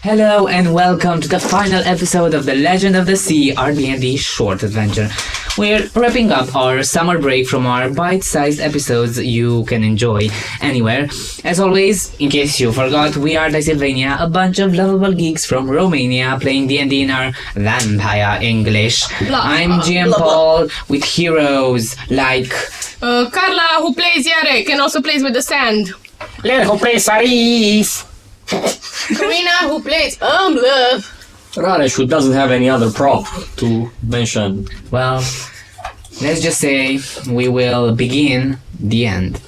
Hello and welcome to the final episode of The Legend of the Sea, our D&D short adventure. We're wrapping up our summer break from our bite-sized episodes you can enjoy anywhere. As always, in case you forgot, we are Dicesylvania, a bunch of lovable geeks from Romania playing D&D in our vampire English. I'm GM Paul with heroes like... Karla, who plays Yarek and also plays with the sand. Len, who plays Saris. Karina, who plays Umbla. Rareș, who doesn't have any other prop to mention. Well, let's just say we will begin the end.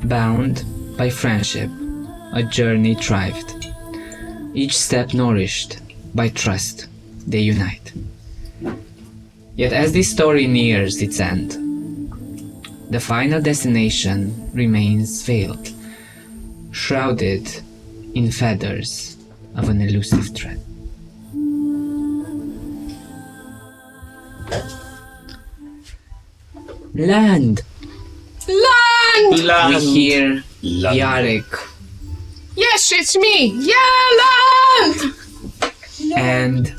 Bound by friendship, a journey thrived. Each step nourished by trust, they unite. Yet as this story nears its end, the final destination remains veiled, shrouded in feathers of an elusive threat. Land! Land! We hear Land. Yarek Yes, it's me. Yeah, land! and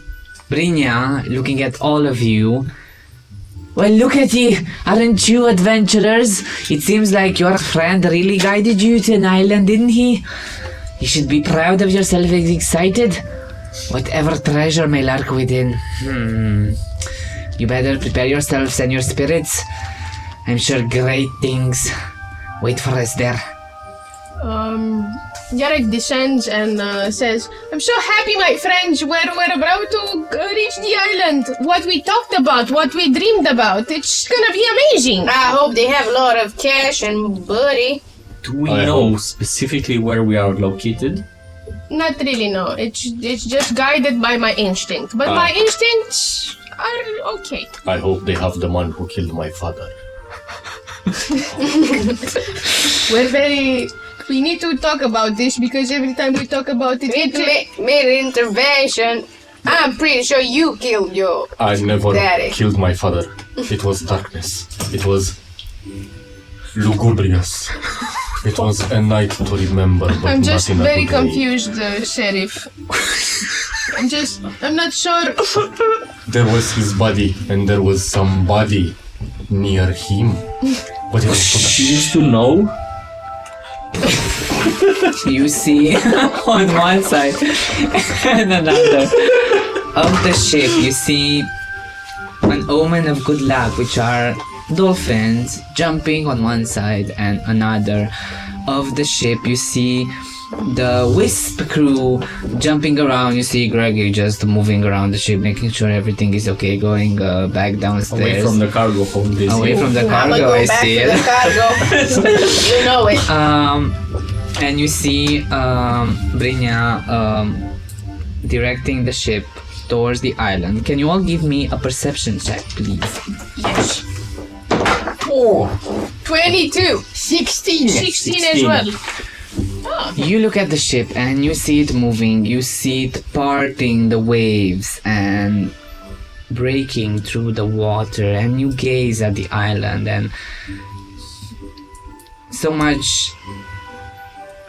Brynja looking at all of you. Well, look at you, aren't you adventurers? It seems like your friend really guided you to an island, didn't he? You should be proud of yourself and excited. Whatever treasure may lurk within. You better prepare yourselves and your spirits. I'm sure great things wait for us there. Yarek descends and says, I'm so happy, my friends. We're about to reach the island. What we talked about, what we dreamed about. It's gonna be amazing. I hope they have a lot of cash and booty. Do we know specifically where we are located? Not really, no. It's just guided by my instinct. But my instincts are okay. I hope they have the man who killed my father. We need to talk about this because every time we talk about it, made an intervention. I'm pretty sure you killed your I never daddy. killed my father. It was darkness. It was lugubrious. It was a night to remember, but I'm just not in a very good way. confused, Sheriff. I'm not sure. There was his body, and there was somebody near him. But it was You used to know? You see on one side and another of the ship, you see an omen of good luck, which are dolphins jumping on one side, and another of the ship you see the Wisp crew jumping around. You see Gregory just moving around the ship, making sure everything is okay, going back downstairs. away from the cargo hold. Away from the I'm cargo, gonna go I back see to it. the cargo. You know it. And you see Brynja directing the ship towards the island. Can you all give me a perception check, please? Yes. 22. 16 as well. You look at the ship and you see it moving. You see it parting the waves and breaking through the water, and you gaze at the island, and so much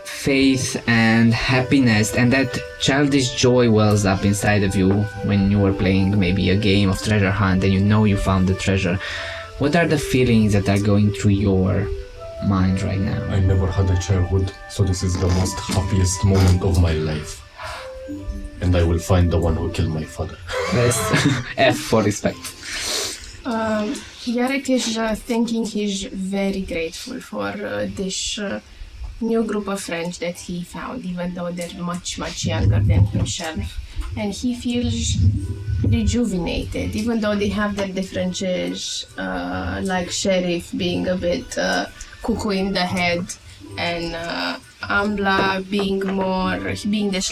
faith and happiness and that childish joy wells up inside of you when you were playing maybe a game of treasure hunt and you know you found the treasure. What are the feelings that are going through your mind right now? I never had a childhood, so this is the most happiest moment of my life. And I will find the one who killed my father. That's F for respect. Yarek is thinking he's very grateful for this new group of friends that he found, even though they're much, much younger than himself. And he feels rejuvenated, even though they have their differences, like Sheriff being a bit cuckoo in the head, and Ambla being this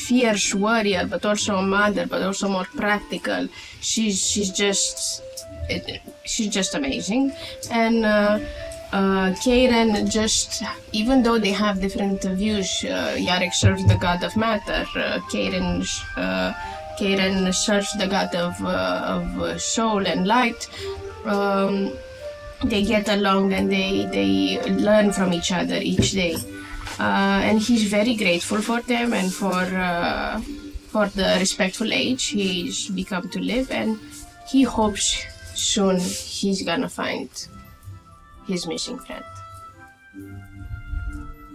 fierce warrior, but also a mother, but also more practical. She's just amazing. And Karen, just even though they have different views, Yarek serves the god of matter. Karen serves the god of soul and light. They get along and they learn from each other each day. and he's very grateful for them and for the respectful age he's become to live, and he hopes soon he's gonna find his missing friend.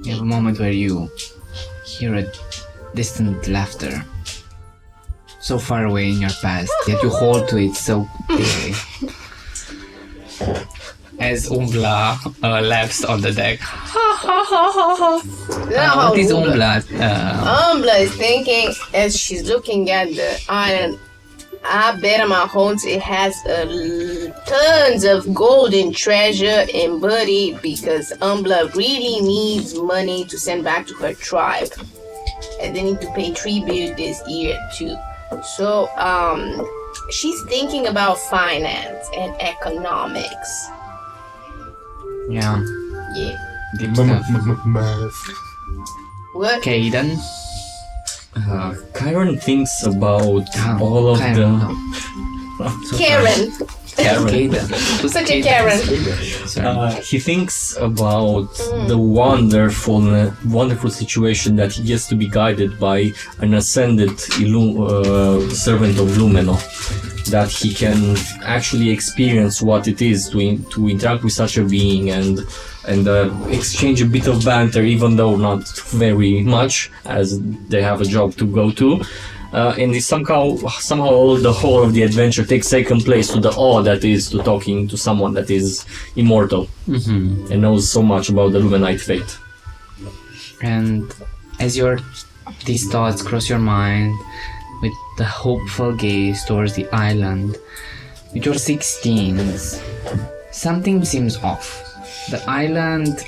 You have a moment where you hear a distant laughter, so far away in your past, yet you hold to it so dearly. As Umbla laughs on the deck. What is Umbla? Umbla is thinking as she's looking at the island. I bet my home it has tons of golden treasure and booty because Umbla really needs money to send back to her tribe. And they need to pay tribute this year too. So she's thinking about finance and economics. Yeah. Yeah. Deep stuff. What? Caden? Karen thinks about all of Karen, Karen. Caden. Such a Karen. he thinks about the wonderful situation that he gets to be guided by an ascended servant of Lumeno, that he can actually experience what it is to interact with such a being and exchange a bit of banter, even though not very much, as they have a job to go to. And somehow the whole of the adventure takes second place to the awe that is to talking to someone that is immortal and knows so much about the Lumenite fate. And as these thoughts cross your mind with the hopeful gaze towards the island, with your 16s, something seems off. The island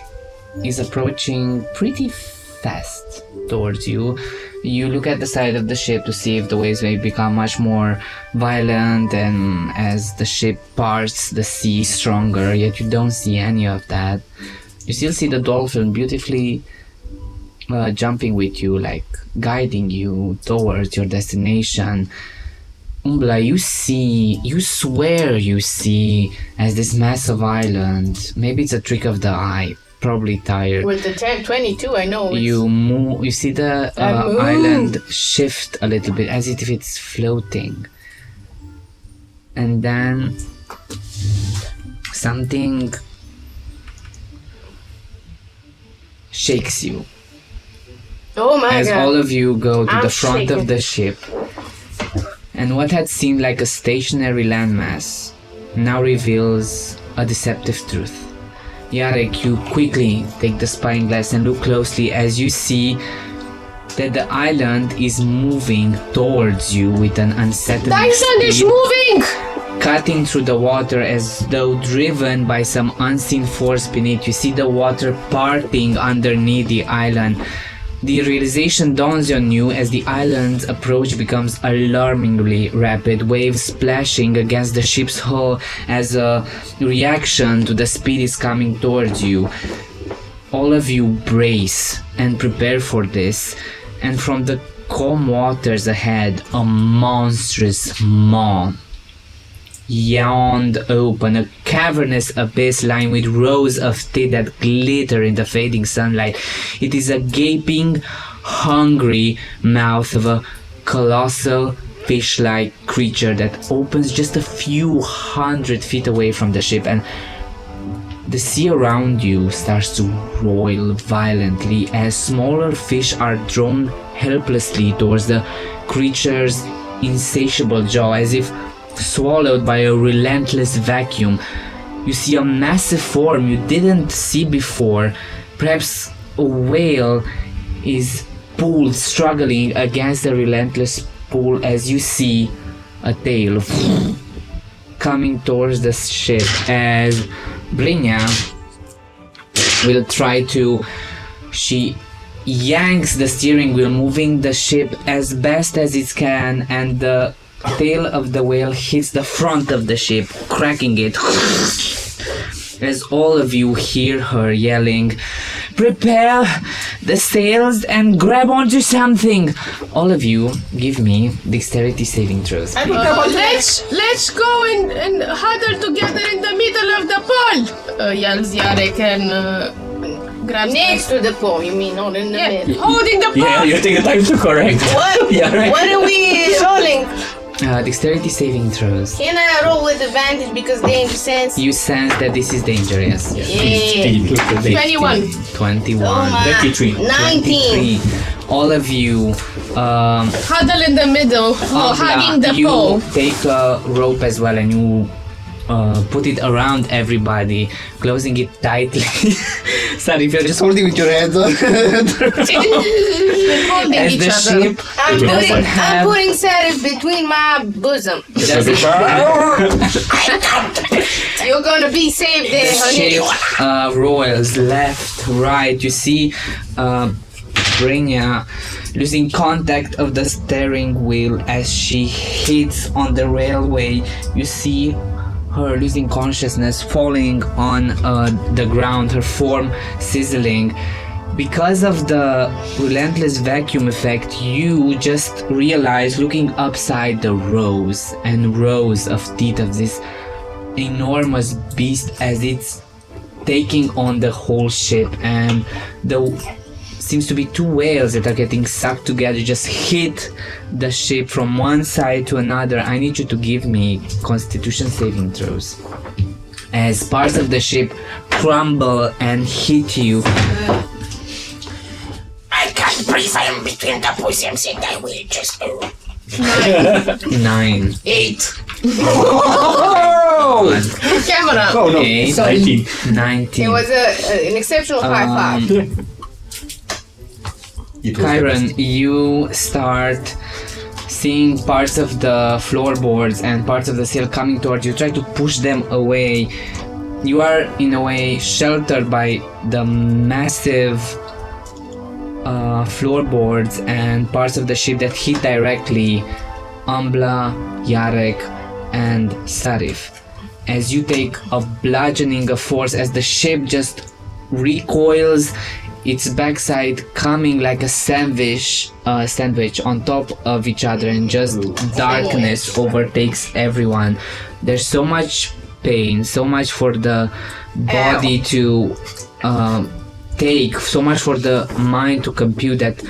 is approaching pretty fast towards you. You look at the side of the ship to see if the waves may become much more violent, and as the ship parts the sea stronger, yet you don't see any of that. You still see the dolphin beautifully jumping with you, like guiding you towards your destination. Umbla, you swear you see as this massive island, maybe it's a trick of the eye, probably tired. With the 1022, I know. You see the island shift a little bit as if it's floating. And then something shakes you. Oh my as god. all of you go to I'm the front shaking. of the ship. And what had seemed like a stationary landmass now reveals a deceptive truth. Yarek, you quickly take the spying glass and look closely as you see that the island is moving towards you with an unsettling Dyson is speed, moving! cutting through the water as though driven by some unseen force beneath. You see the water parting underneath the island. The realization dawns on you as the island's approach becomes alarmingly rapid, waves splashing against the ship's hull as a reaction to the speed is coming towards you. All of you brace and prepare for this, and from the calm waters ahead, a monstrous maw yawned open, a cavernous abyss lined with rows of teeth that glitter in the fading sunlight. It is a gaping, hungry mouth of a colossal fish-like creature that opens just a few hundred feet away from the ship, and the sea around you starts to roil violently as smaller fish are drawn helplessly towards the creature's insatiable jaw, as if swallowed by a relentless vacuum. You see a massive form you didn't see before. Perhaps a whale is pulled, struggling against the relentless pull as you see a tail coming towards the ship as Brynja will try to... She yanks the steering wheel, moving the ship as best as it can, and the tail of the whale hits the front of the ship, cracking it. As all of you hear her yelling, "Prepare the sails and grab onto something!" All of you give me dexterity saving throws. Let's go and huddle together in the middle of the pool! Yells Yarek, and grabs Next to the pole, you mean, not in the middle. holding the Yeah, you take the time to correct. What? Yeah, right. What are we rolling? Dexterity saving throws. Can I roll with advantage because danger sense? You sense that this is dangerous. Yeah. 21. 21. Oh my. 23. 19. 23. All of you, Huddle in the middle, hugging the you pole. take a rope as well and you put it around everybody, closing it tightly. Sorry if you're just holding with your hands on. Holding As each the other. ship I'm doesn't have putting Sarif between my bosom. You're gonna be saved there, honey. ship rolls left, right. You see Brynja losing contact of the steering wheel as she hits on the railway. You see her losing consciousness, falling on the ground, her form sizzling. Because of the relentless vacuum effect, you just realize, looking upside the rows and rows of teeth of this enormous beast as it's taking on the whole ship, and the seems to be two whales that are getting sucked together, just hit the ship from one side to another. I need you to give me Constitution saving throws as parts of the ship crumble and hit you. I can't breathe. I am between the bosoms and I will just... 9. 8. Camera. Oh no. 8. 19. 19. It was an exceptional high five. It was Chiron, you start seeing parts of the floorboards and parts of the sail coming towards you. Try to push them away. You are in a way sheltered by the massive floorboards and parts of the ship that hit directly Ambla, Yarek, and Sarif. As you take a bludgeoning of force as the ship just recoils, its backside coming like a sandwich on top of each other, and just darkness overtakes everyone. There's so much pain, so much for the body to take, so much for the mind to compute, that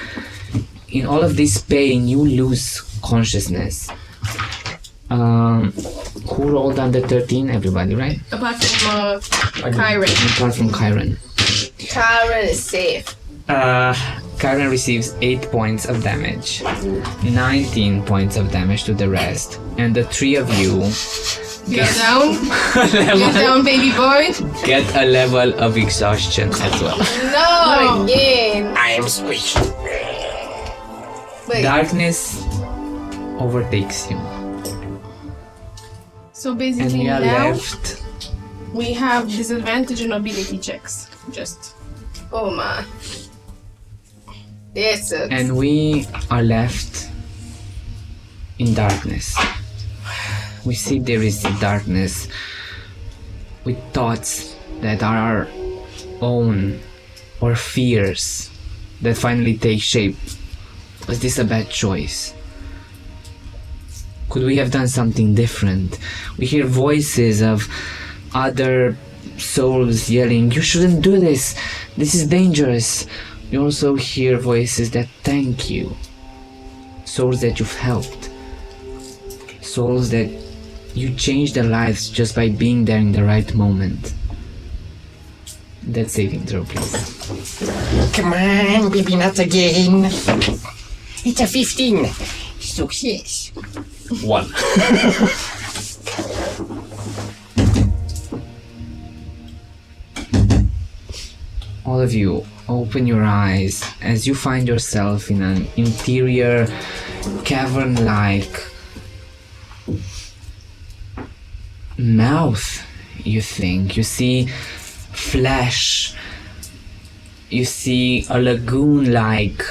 in all of this pain you lose consciousness. Who rolled under 13? Everybody, right? Apart from Kyrie. Apart from Chiron. Karen is safe. Karina receives 8 points of damage, 19 points of damage to the rest, and the three of you Get down. Get down, baby boy. get a level of exhaustion as well. No, again. I am squished. Wait. Darkness overtakes you, So and basically we are now left. we have disadvantage on ability checks. Just Oh my. That sucks. And we are left in darkness. We see there is darkness with thoughts that are our own, or fears that finally take shape. Was this a bad choice? Could we have done something different? We hear voices of other souls yelling, "You shouldn't do this. This is dangerous." You also hear voices that thank you. Souls that you've helped. Souls that you changed their lives just by being there in the right moment. That saving throw, please. Come on, baby, not again. It's a 15. Success. 1. All of you, open your eyes as you find yourself in an interior cavern-like mouth, you think. You see flesh. You see a lagoon-like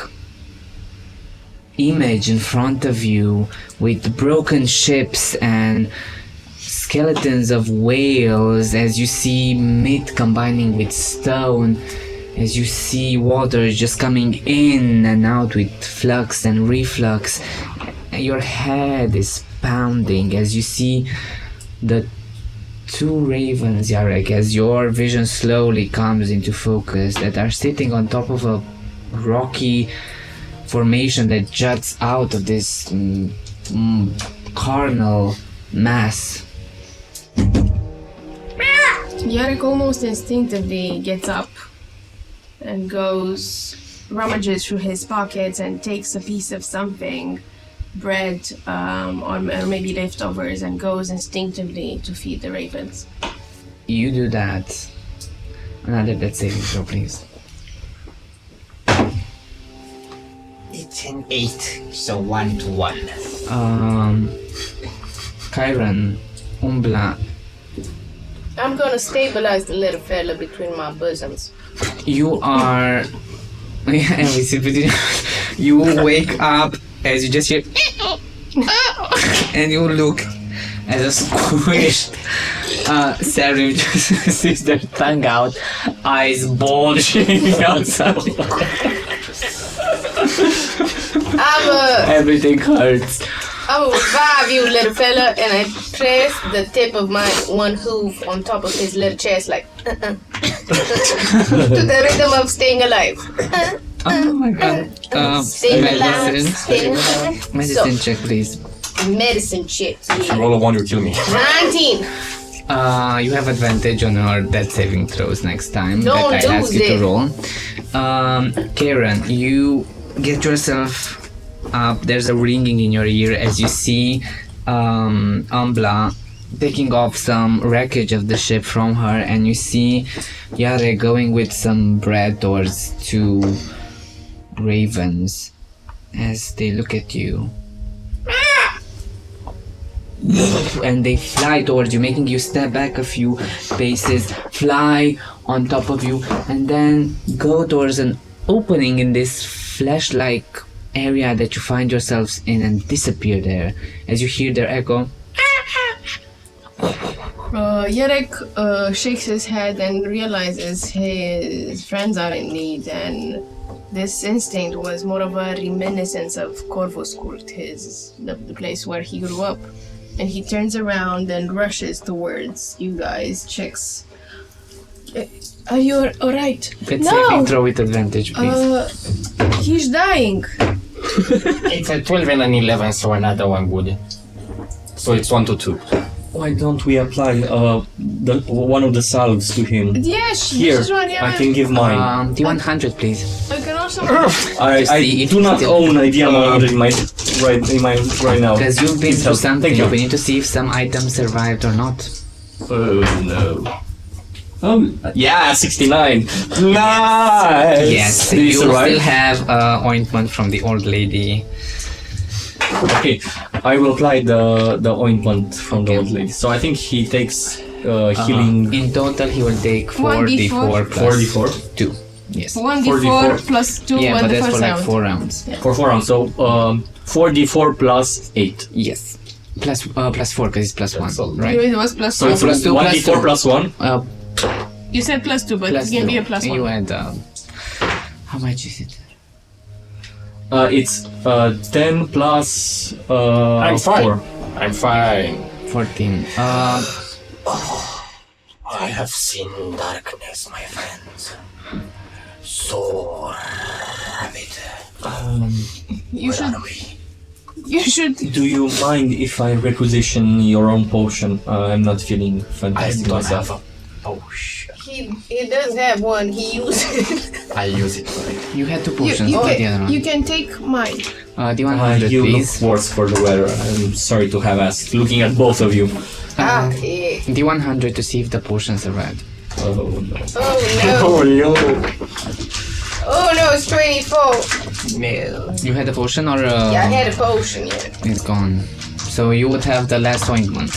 image in front of you with broken ships and skeletons of whales, as you see meat combining with stone, as you see water just coming in and out with flux and reflux. Your head is pounding as you see the two ravens, Yarek, as your vision slowly comes into focus, that are sitting on top of a rocky formation that juts out of this carnal mass. Yarek almost instinctively gets up and rummages through his pockets and takes a piece of something, bread or maybe leftovers, and goes instinctively to feed the ravens. You do that. Another death saving throw, please. It's an 8, so 1 to 1. Kyron, Umbla, I'm gonna stabilize the little fella between my bosoms. you are... you wake up as you just hear... and you look as a squished Sarim just sees their tongue out, eyes bulging outside. Everything hurts. I will revive you, little fella, and I press the tip of my one hoof on top of his little chest, like to the rhythm of staying alive. Oh my god. Staying alive, staying alive. Medicine So, check, please. medicine check. If you roll a 1, you kill me. 19. You have advantage on your death saving throws next time Don't that I do ask you to this. roll. Karen, you get yourself up. There's a ringing in your ear as you see Umbla taking off some wreckage of the ship from her, and you see Yare going with some bread towards two ravens as they look at you. And they fly towards you, making you step back a few paces, fly on top of you, and then go towards an opening in this flesh-like area that you find yourselves in and disappear there as you hear their echo. Yarek shakes his head and realizes his friends are in need, and this instinct was more of a reminiscence of Corvus Cult, the place where he grew up. And he turns around and rushes towards you guys, checks. Are you alright? Let's saving throw with advantage, please. He's dying. It's a 12 and an 11, so another one would. So it's 1 to 2. Why don't we apply one of the salves to him? Yes, Here, this is one, yeah. I can give mine. D100, please. I can also. I do not own a D100 right now. Because you've been Please through help. something, Thank you. we need to see if some items survived or not. Oh no. Oh yeah, 69. Nice. Yes, Did you you survive? still have ointment from the old lady. Okay, I will apply the ointment from the old lady. So I think he takes healing. In total, he will take 1d4 4d4 plus 4d4 2. Yes. 1d4 plus 2 Yeah, on but the that's first for like round. 4 rounds. for 4 rounds. So 4d4 plus 8. Yes. Plus 4 because it's plus 1, You- right? It was plus So 2. it's plus 2, 1d4 plus 1. You said plus 2, but Plus it can be 2. a plus 1. You had how much is it? It's 10 plus I'm fine. 4. I'm fine. 14. I have seen darkness, my friends. So rapid. You Where should. are we? You should. Do you mind if I requisition your own potion? I'm not feeling I fantastic don't myself. have a potion. He does have one. He uses it. I use it right. You had 2 You, potions. you, What the other can, one? you can take mine. D100, You look please. worse for the weather. I'm sorry to have asked. Looking at both of you. Ah, yeah. D100 to see if the potions arrived. Oh no. Oh no. Oh no. Oh no, it's 24. No. You had a potion or Yeah, I had a potion, yeah. it's gone. So you would have the last ointment.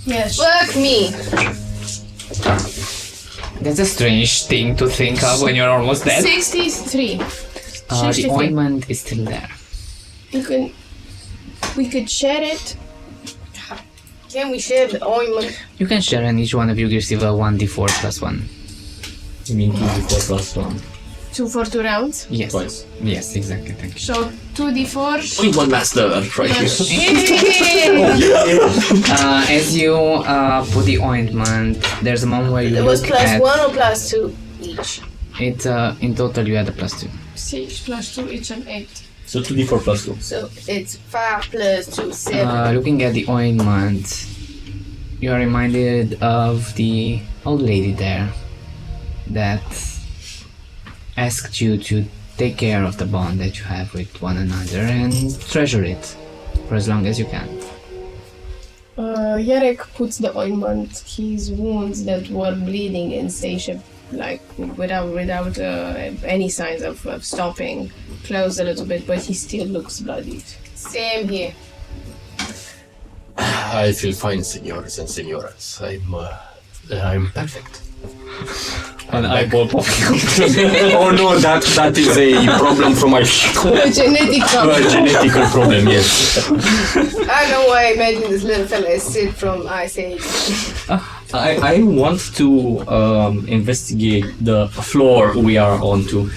Yes. Fuck me. That's a strange thing to think of when you're almost dead. 63. The 63. ointment is still there. We could share it. Can we share the ointment? You can share and each one of you receive a 1d4 plus 1. You mean 2d4 plus 1. 2 for 2 rounds. Yes. Twice. Yes, exactly. Thank you. So 2d4. Only one master right here. As you put the ointment, there's a moment where you It was look plus at 1 or plus 2 each. it. In total, you had a +2. 6 plus 2 each and 8. So 2d4 plus 2. So it's 5 plus 2, 7. Looking at the ointment, you are reminded of the old lady there that asked you to take care of the bond that you have with one another and treasure it for as long as you can. Jarek puts the ointment, his wounds that were bleeding insatiable, like without any signs of stopping, close a little bit, but he still looks bloodied. Same here. I feel fine, senores and senoras. I'm perfect. An eyeball popping. Oh no, that is a problem from my A genetic problem. genetical problem, yes. I don't know why I imagine this little fella is Sid from Ice Age. I want to investigate the floor we are onto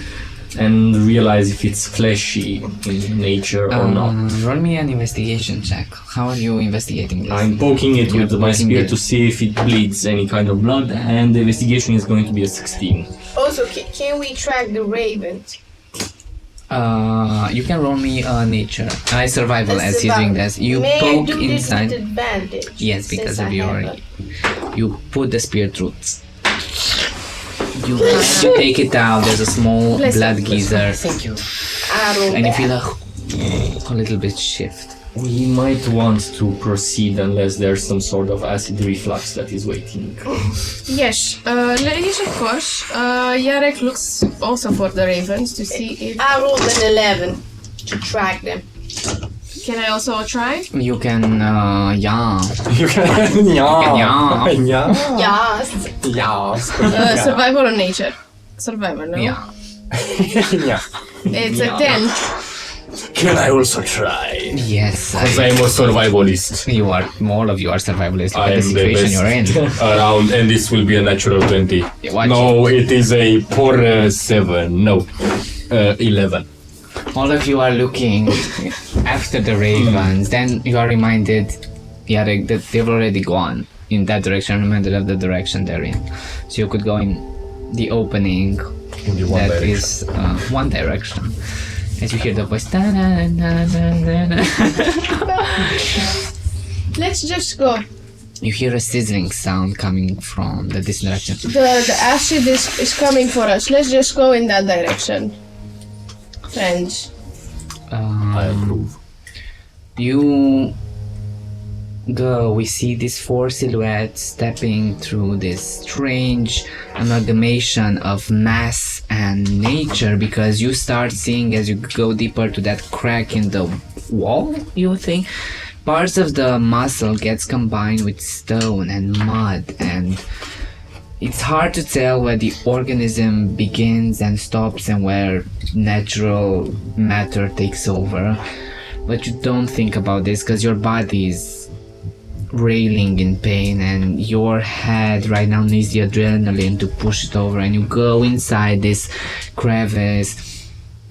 and realize if it's fleshy in nature or not. Roll me an investigation check. How are you investigating this? I'm poking it You're with my poking spear it. to see if it bleeds any kind of blood, and the investigation is going to be a 16. Also, can we track the ravens? You can roll me nature. Survival as he's doing this. You May I poke do this inside. with advantage? Yes, because since of I your. have You put the spear through. You take it out. There's a small Bless you. blood geyser, I roll and you back. feel a little bit shift. We might want to proceed unless there's some sort of acid reflux that is waiting. Yes, yes, of course. Jarek looks also for the ravens to see if. I rolled an 11 to track them. Can I also try? You can, yeah. Yeah. Yes. Yeah. Survival or nature? Survival, no? Yeah. Yeah. It's a 10. Can I also try? Yes. Because I'm a survivalist. You are. All of you are survivalists. Look I at the am the situation best you're in. around, and this will be a natural 20. Watch No, it is a poor 7. No, 11. All of you are looking after the ravens. Then you are reminded, Jarek, that they've already gone in that direction. Reminded of the direction they're in. So you could go in the opening In the one that direction. is one direction. As you hear the voice. "Da-na-na-na-na-na." Let's just go. You hear a sizzling sound coming from the distant direction. The acid is coming for us. Let's just go in that direction. Friends. I approve. You go, we see these 4 silhouettes stepping through this strange amalgamation of mass and nature, because you start seeing, as you go deeper to that crack in the wall, you think, parts of the muscle gets combined with stone and mud, and it's hard to tell where the organism begins and stops and where natural matter takes over. But you don't think about this because your body is railing in pain, and your head right now needs the adrenaline to push it over, and you go inside this crevice.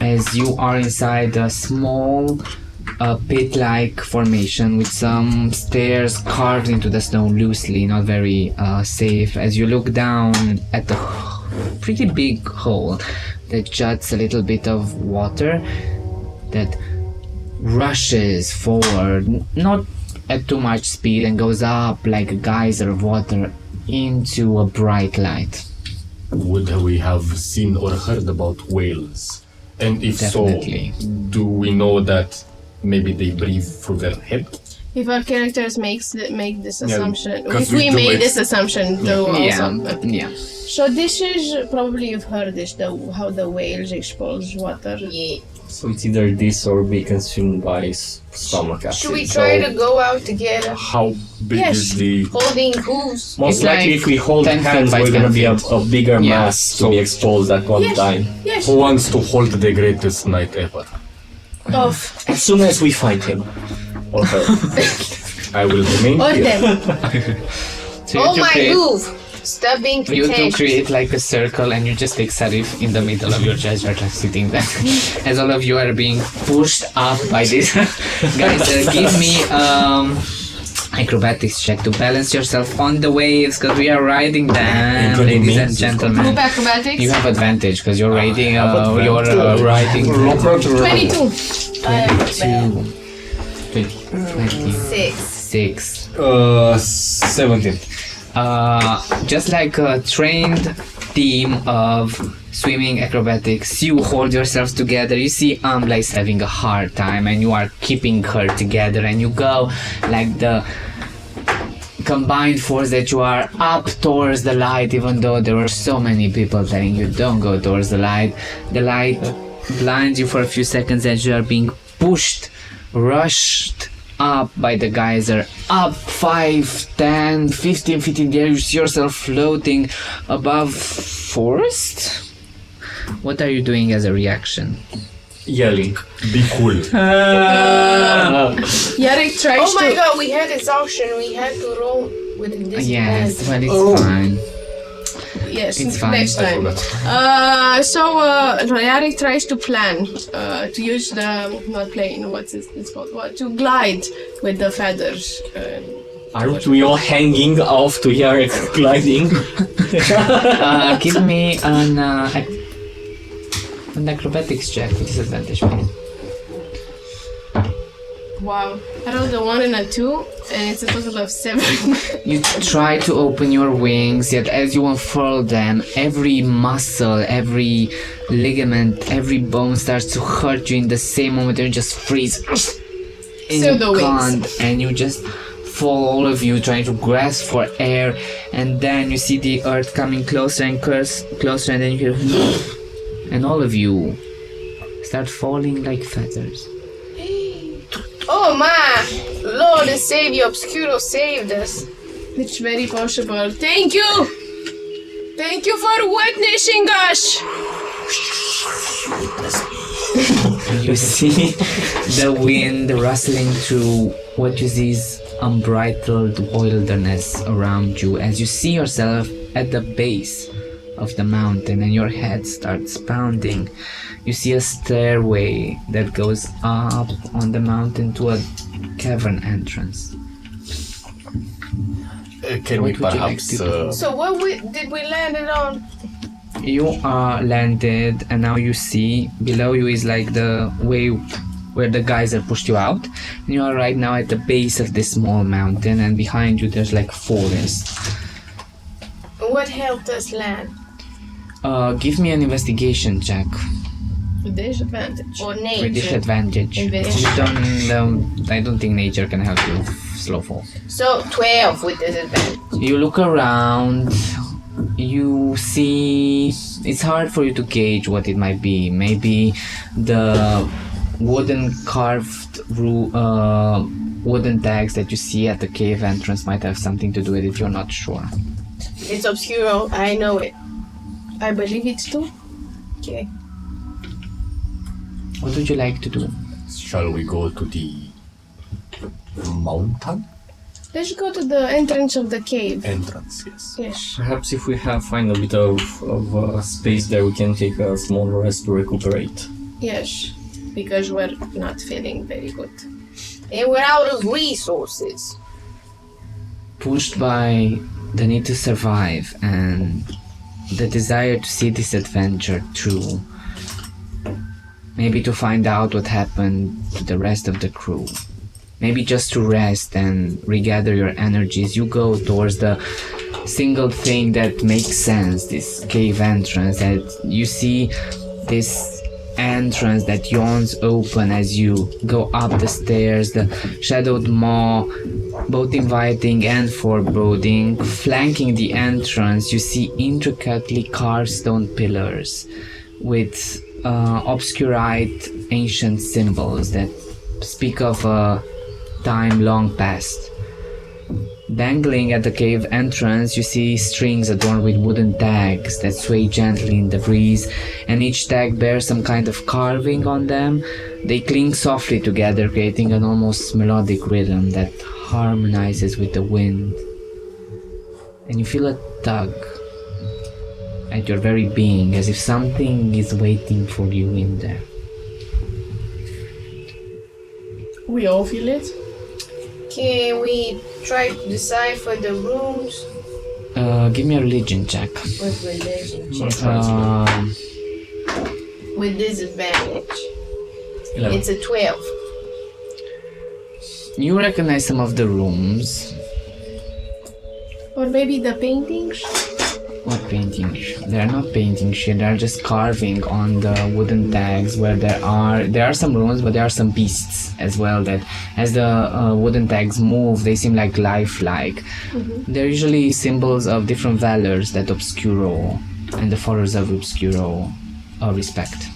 As you are inside a small pit-like formation with some stairs carved into the stone loosely, not very safe. As you look down at the pretty big hole that juts a little bit of water that rushes forward, not at too much speed, and goes up like a geyser of water into a bright light. Would we have seen or heard about whales? And if Definitely. so, do we know that maybe they breathe through their head? If our characters make this assumption, 'cause if we we do made it. this assumption, though, also. Yeah. So this is probably you've heard this, how the whales expose water. Yeah. So it's either this or be consumed by stomach acid. Should we try to go out together? How big Yes. is the... Holding hooves? Most It's likely, like if we hold 10 feet hands, by we're 10 gonna be feet. a bigger Yeah. mass to be exposed at one Yes. time. Yes. Who wants to hold the greatest night ever? Of As soon as we find him or her. I will remain or here. them. So you Oh took my it. hoof! Stop being You two pretentious. create like a circle and you just take Sarif in the middle of your treasure, like sitting there. As all of you are being pushed up by this. Guys, give me acrobatics check to balance yourself on the waves because we are riding them, Including ladies me. and gentlemen. Group acrobatics. You have advantage because you're riding, you're riding 22. 26. 17. Just like a trained team of swimming acrobatics, you hold yourselves together. You see Ambla is having a hard time and you are keeping her together, and you go like the combined force that you are up towards the light, even though there were so many people telling you don't go towards the light. The light blinds you for a few seconds as you are being pushed, rushed up by the geyser, up 5, 10, 15 feet in the air. You see yourself floating above forest. What are you doing as a reaction? Yelling. Be cool. Yarek tries Oh my to. god, we had exhaustion. We had to roll with this. Yes, well, it's fine. Yes, It's fine. next time. Yarek tries to plan to use the not plane. What's it's called? What to glide with the feathers. Aren't we all hanging off to Yarek gliding? Give me an acrobatics check with disadvantage, please. Wow, I rolled a 1 and a 2, and it's a total of 7. You try to open your wings, yet as you unfurl them, every muscle, every ligament, every bone starts to hurt you in the same moment. You just freeze. And So you the wings. can't, and you just fall, all of you, trying to grasp for air, and then you see the earth coming closer and closer, and then you hear, and all of you start falling like feathers. Oh my Lord and Savior Obscuro saved us. It's very possible. Thank you! Thank you for witnessing us! You see the wind rustling through what you see is unbridled wilderness around you as you see yourself at the base of the mountain and your head starts pounding. You see a stairway that goes up on the mountain to a cavern entrance. Can we What would you like perhaps... to do? So did we land it on? You are landed, and now you see below you is like the way where the geyser pushed you out, and you are right now at the base of this small mountain, and behind you there's like forest. What helped us land? Give me an investigation check With disadvantage. Or with nature? disadvantage. Investigation. I don't think nature can help you with slow fall. So 12 with disadvantage. You look around, you see, it's hard for you to gauge what it might be. Maybe the wooden carved wooden tags that you see at the cave entrance might have something to do with it. You're not sure. It's Obscuro, I know it. I believe it's 2. Okay. What would you like to do? Shall we go to the mountain Let's go to the entrance of the cave. entrance? Yes. Yes. Perhaps if we find a bit of space there, we can take a small rest to recuperate. Yes. Because we're not feeling very good. And we're out of resources. Pushed by the need to survive and the desire to see this adventure through, maybe to find out what happened to the rest of the crew, maybe just to rest and regather your energies, you go towards the single thing that makes sense, this cave entrance. That you see this entrance that yawns open as you go up the stairs, the shadowed maw, both inviting and foreboding. Flanking the entrance, you see intricately carved stone pillars with obscurite ancient symbols that speak of a time long past. Dangling at the cave entrance, you see strings adorned with wooden tags that sway gently in the breeze, and each tag bears some kind of carving on them. They cling softly together, creating an almost melodic rhythm that harmonizes with the wind. and you feel a tug at your very being, as if something is waiting for you in there. We all feel it. Can we try to decipher the rooms? Give me a religion check. With religion check. With disadvantage. 11. It's a 12. You recognize some of the rooms. Or maybe the paintings? What paintings? They are not paintings here, they are just carving on the wooden tags where there are some rooms, but there are some beasts as well that as the wooden tags move, they seem like lifelike. They're usually symbols of different valors that Obscuro and the followers of Obscuro respect.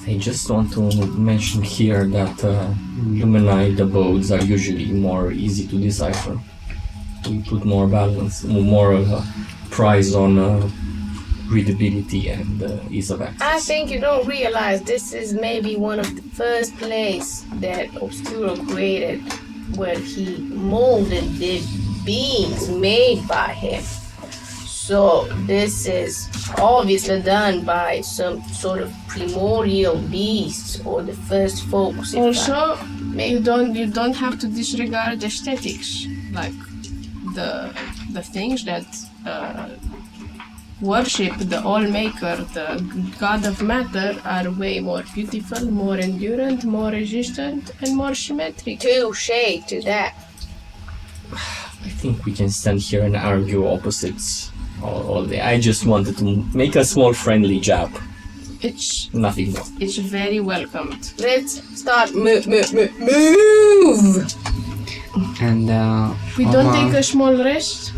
I just want to mention here that humanoid abodes are usually more easy to decipher. We put more balance, more prize on readability and ease of access. I think you don't realize this is maybe one of the first place that Obscuro created where he molded the beings made by him. So this is obviously done by some sort of primordial beasts or the first folks. Also, you don't have to disregard aesthetics, like the things that worship the All-Maker, the God of Matter, are way more beautiful, more endurant, more resistant, and more symmetric. Touche to that. I think we can stand here and argue opposites all day. I just wanted to make a small friendly jab. It's Nothing more. very welcomed. Let's start move. And We don't take a small rest.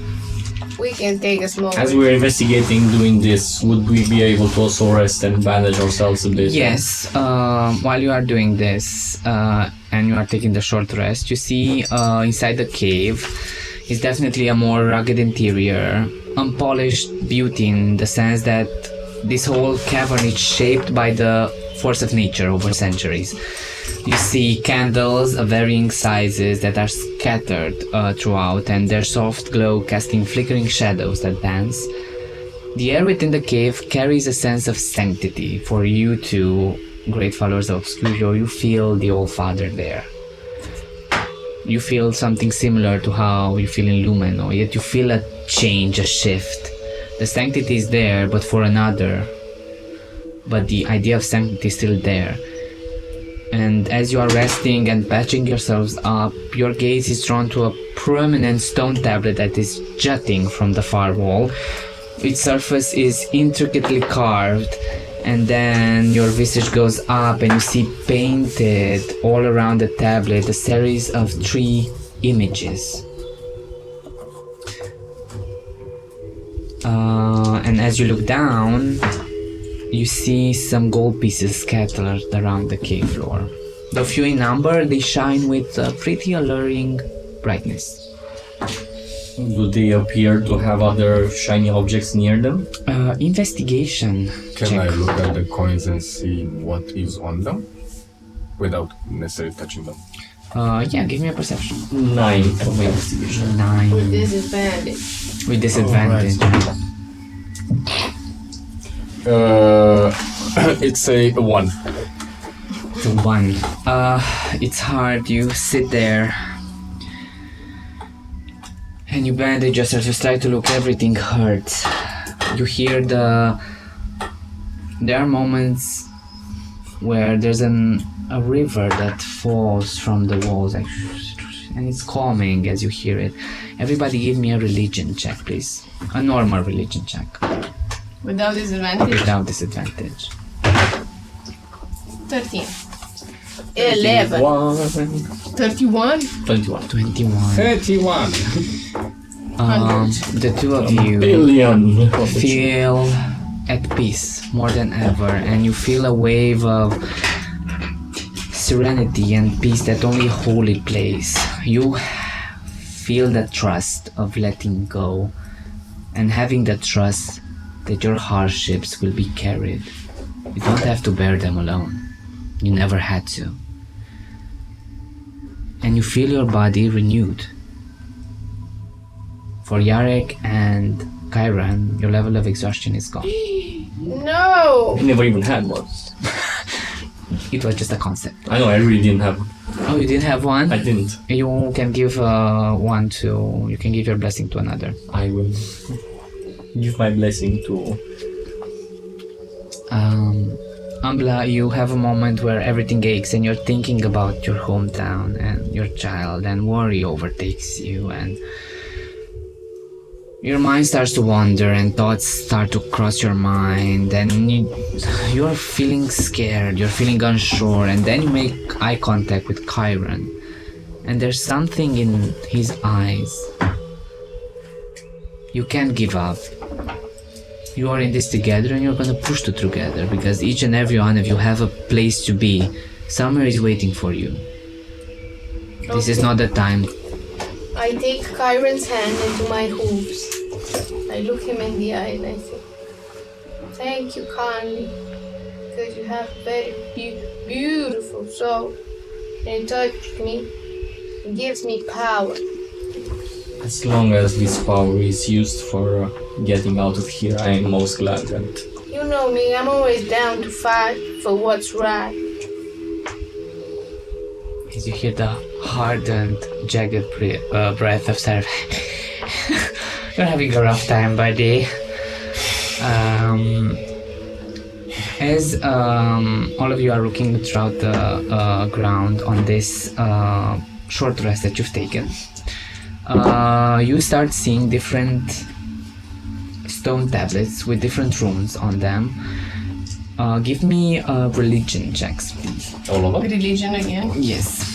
We can take a small. As we're investigating doing this, would we be able to also rest and bandage ourselves a bit? yes, while you are doing this and you are taking the short rest, you see inside the cave is definitely a more rugged interior, unpolished beauty in the sense that this whole cavern is shaped by the force of nature over centuries. You see candles of varying sizes that are scattered throughout, and their soft glow casting flickering shadows that dance. The air within the cave carries a sense of sanctity. For you two, great followers of Obscuro, you feel the All Father there. You feel something similar to how you feel in Lumeno, yet you feel a change, a shift. The sanctity is there, but for another. But the idea of sanctity is still there. And as you are resting and patching yourselves up, your gaze is drawn to a prominent stone tablet that is jutting from the far wall. Its surface is intricately carved, and then your visage goes up and you see painted all around the tablet a series of 3 images. And as you look down, you see some gold pieces scattered around the cave floor. Though few in number, they shine with a pretty alluring brightness. Do they appear to have other shiny objects near them? Investigation Can check. I look at the coins and see what is on them? Without necessarily touching them. Yeah, give me a perception. 9 for my investigation. 9 With disadvantage. with disadvantage. It's a 1. To 1. It's hard. You sit there and you bandage yourself. You try to look. Everything hurts. You hear there are moments where there's a river that falls from the walls, like, and it's calming as you hear it. Everybody give me a religion check, please. A normal religion check. Without disadvantage. Without disadvantage. 13. 11. 31. 21. 21. 31. The two of you Billion. feel at peace more than ever, and you feel a wave of serenity and peace that only a holy place. You feel the trust of letting go and having the trust that your hardships will be carried. You don't have to bear them alone. You never had to. And you feel your body renewed. For Yarek and Chiron, your level of exhaustion is gone. No! I never even had one. It was just a concept. I know, I really didn't have one. Oh, you didn't have one? I didn't. You can give one to... You can give your blessing to another. I will give my blessing to... Ambla, you have a moment where everything aches and you're thinking about your hometown and your child, and worry overtakes you, and your mind starts to wander and thoughts start to cross your mind, and you're feeling scared, you're feeling unsure, and then you make eye contact with Chiron, and there's something in his eyes. You can't give up. You are in this together and you're gonna push through together, because each and every one of you have a place to be. Somewhere is waiting for you. This is not the time. I take Chiron's hand into my hooves. I look him in the eye and I say, thank you kindly, because you have a very beautiful soul. And it touches me. It gives me power. As long as this power is used for getting out of here, I am most glad that... You know me, I'm always down to fight for what's right. As you hear the hard and jagged breath of Seraph. You're having a rough time, buddy. As all of you are looking throughout the ground on this short rest that you've taken, you start seeing different stone tablets with different runes on them. Give me religion checks, please. All of it? Religion again. Yes.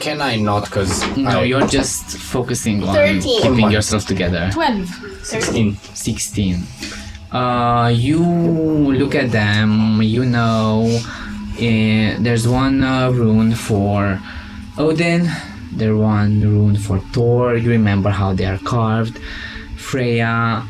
Can I not? Because No, you're just focusing on 13. keeping yourself together. 12. 16. 16. You look at them, you know, there's one rune for Odin, there's one rune for Thor, you remember how they are carved. Freya,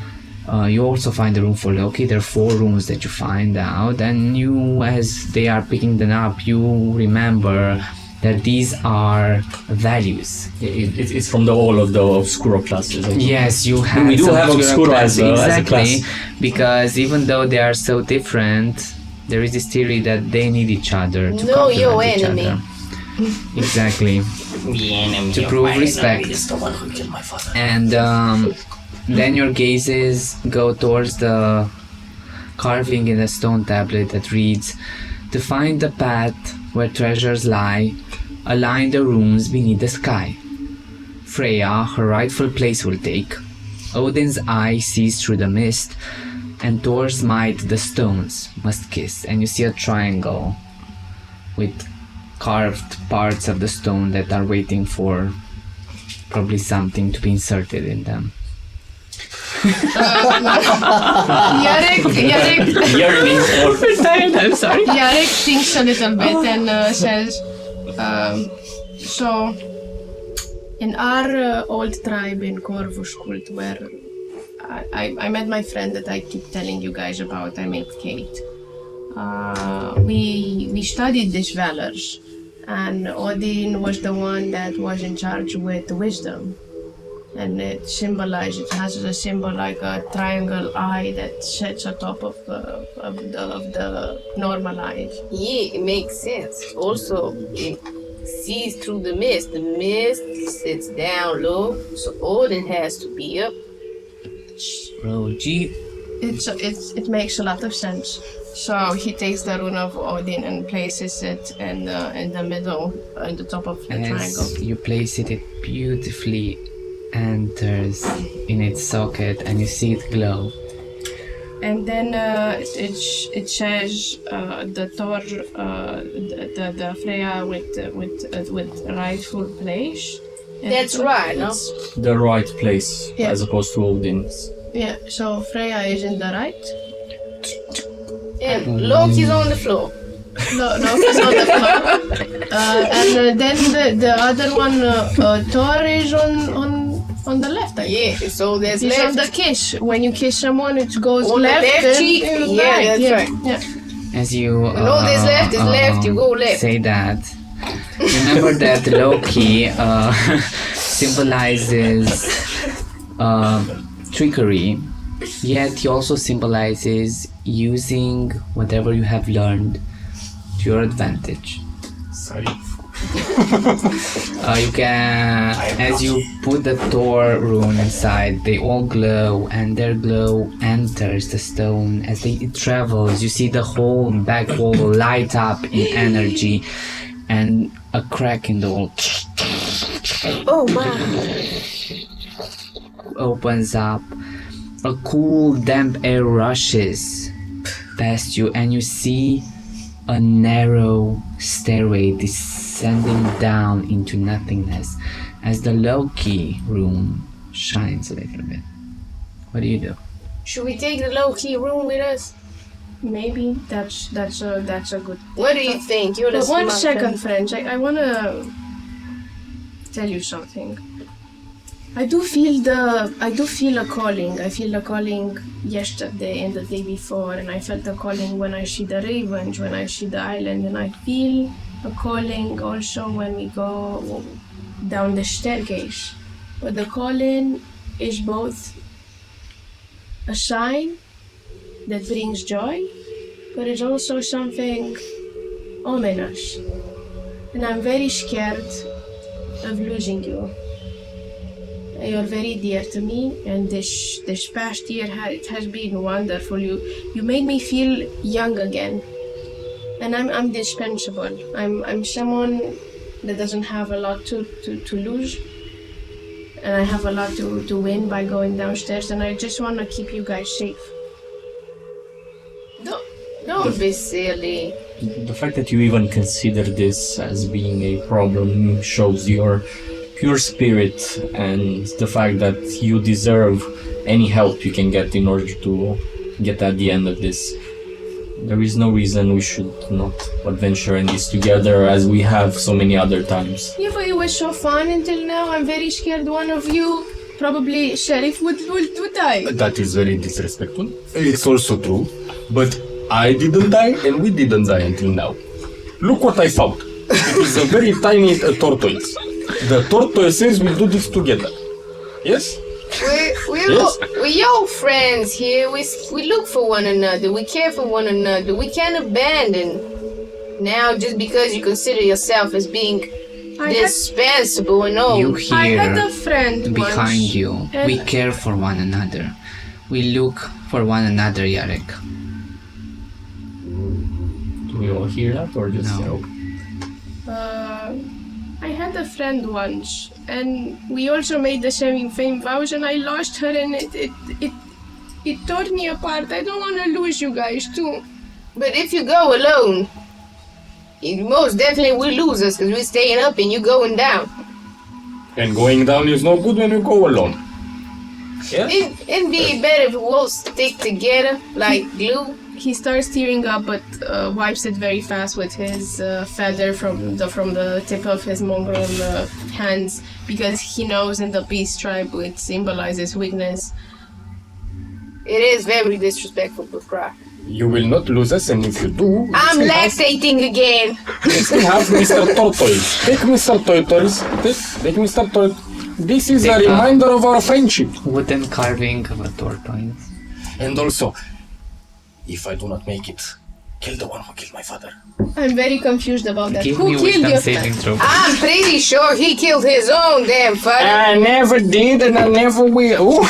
you also find the rune for Loki. There are 4 runes that you find out, and you, as they are picking them up, you remember that these are values. It's from all of the Obscuro classes. I think. Yes, you have. We do some have Obscuro as a exactly, class. because even though they are so different, there is this theory that they need each other to Know your complement each enemy. other. Exactly. the enemy To of prove my respect. enemy is the one who killed my father. And then your gazes go towards the carving in a stone tablet that reads, "To find the path where treasures lie, align the runes beneath the sky. Freya her rightful place will take. Odin's eye sees through the mist, and Thor's might the stones must kiss." And you see a triangle with carved parts of the stone that are waiting for probably something to be inserted in them. Yarek Yearning for... I'm sorry. Yarek thinks a little bit and says, so in our old tribe in Corvușcult, where I met my friend that I keep telling you guys about, I met Kate. We studied these valors, and Odin was the one that was in charge with wisdom. And it has a symbol like a triangle eye that sits atop of the normal eyes. Yeah, it makes sense. Also, it sees through the mist. The mist sits down low, so Odin has to be up. Roll G. It makes a lot of sense. So he takes the rune of Odin and places it in the middle, on the top of the triangle. As you place it, it beautifully enters in its socket and you see it glow. And then it says the Thor, the Freya with rightful place. And That's right, no? the right place, Yeah. as opposed to Odin's. Yeah, so Freya is in the right. And Loki's on the floor. No, he's on the floor. And then the other one, Thor is on the left. I guess. Yeah, so there's He's on left. the kiss. When you kiss someone, it goes On the left. left and cheek? and Yeah, right. that's right. Yeah. As you No, there's left is left, you go left. say that, remember that Loki symbolizes trickery, yet he also symbolizes using whatever you have learned to your advantage. Sorry. You can, as you put the Thor rune inside, they all glow, and their glow enters the stone. As it travels, you see the whole back wall light up in energy, and a crack in the wall Oh wow. opens up. A cool, damp air rushes past you, and you see a narrow stairway descending down into nothingness as the low-key room shines a little bit. What do you do? Should we take the low-key room with us? Maybe that's a good. What do you think? You're the But one smart second, friend. French. I wanna tell you something. I do feel a calling. I feel the calling yesterday and the day before, and I felt the calling when I see the ravens, when I see the island, and I feel a calling also when we go down the staircase. But the calling is both a sign that brings joy, but it's also something ominous. And I'm very scared of losing you. You're very dear to me, and this past year it has been wonderful. You made me feel young again, and I'm dispensable. I'm someone that doesn't have a lot to lose, and I have a lot to win by going downstairs. And I just want to keep you guys safe. Don't be silly. The fact that you even consider this as being a problem shows your pure spirit and the fact that you deserve any help you can get in order to get at the end of this. There is no reason we should not adventure in this together as we have so many other times. Yeah, but it was so fun until now. I'm very scared one of you, probably Sheriff, would die. That is very disrespectful. It's also true. But I didn't die and we didn't die until now. Look what I found. It is a very tiny tortoise. The tortoises will do this together. Yes? We're your friends here. We look for one another. We care for one another. We can't abandon. Now, just because you consider yourself as being dispensable and all. You hear I had a friend behind once, you. and- We care for one another. We look for one another, Yarek. Do we all hear that or just No. I had a friend once, and we also made the same vows, and I lost her, and it tore me apart. I don't want to lose you guys too. But if you go alone, you most definitely will lose us because we're staying up and you going down. And going down is no good when you go alone. Yeah? It'd be better if we all stick together like glue. He starts tearing up, but wipes it very fast with his feather from the tip of his mongrel hands, because he knows in the beast tribe it symbolizes weakness. It is very disrespectful to cry. You will not lose us, and if you do, I'm lactating again. we still have Mr. Tortoise. Take Mr. Tortoise. Take Mr. Tortoise. This is a reminder of our friendship. Wooden carving of a tortoise. And also, if I do not make it, kill the one who killed my father. I'm very confused about that. Give Who me killed wisdom your saving throw. I'm pretty sure he killed his own damn father. I never did and I never will.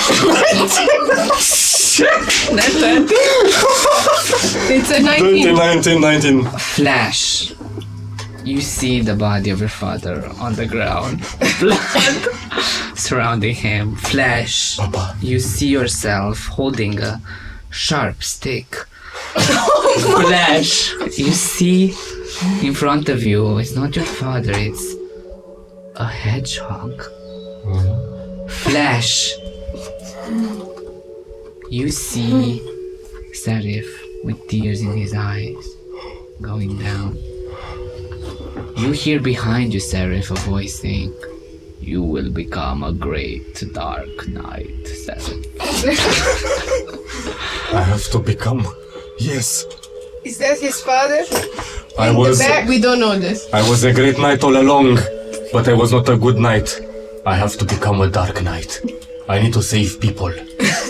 It's a 19. 19. Flash. You see the body of your father on the ground. Blood surrounding him. Flash. Papa. You see yourself holding a sharp stick. Flash. You see in front of you, it's not your father, it's a hedgehog. Flash. You see Serif with tears in his eyes going down. You hear behind you, Serif, a voice saying, "You will become a great dark knight, Serif." I have to become. Yes. Is that his father? I was. We don't know this. I was a great knight all along, but I was not a good knight. I have to become a dark knight. I need to save people.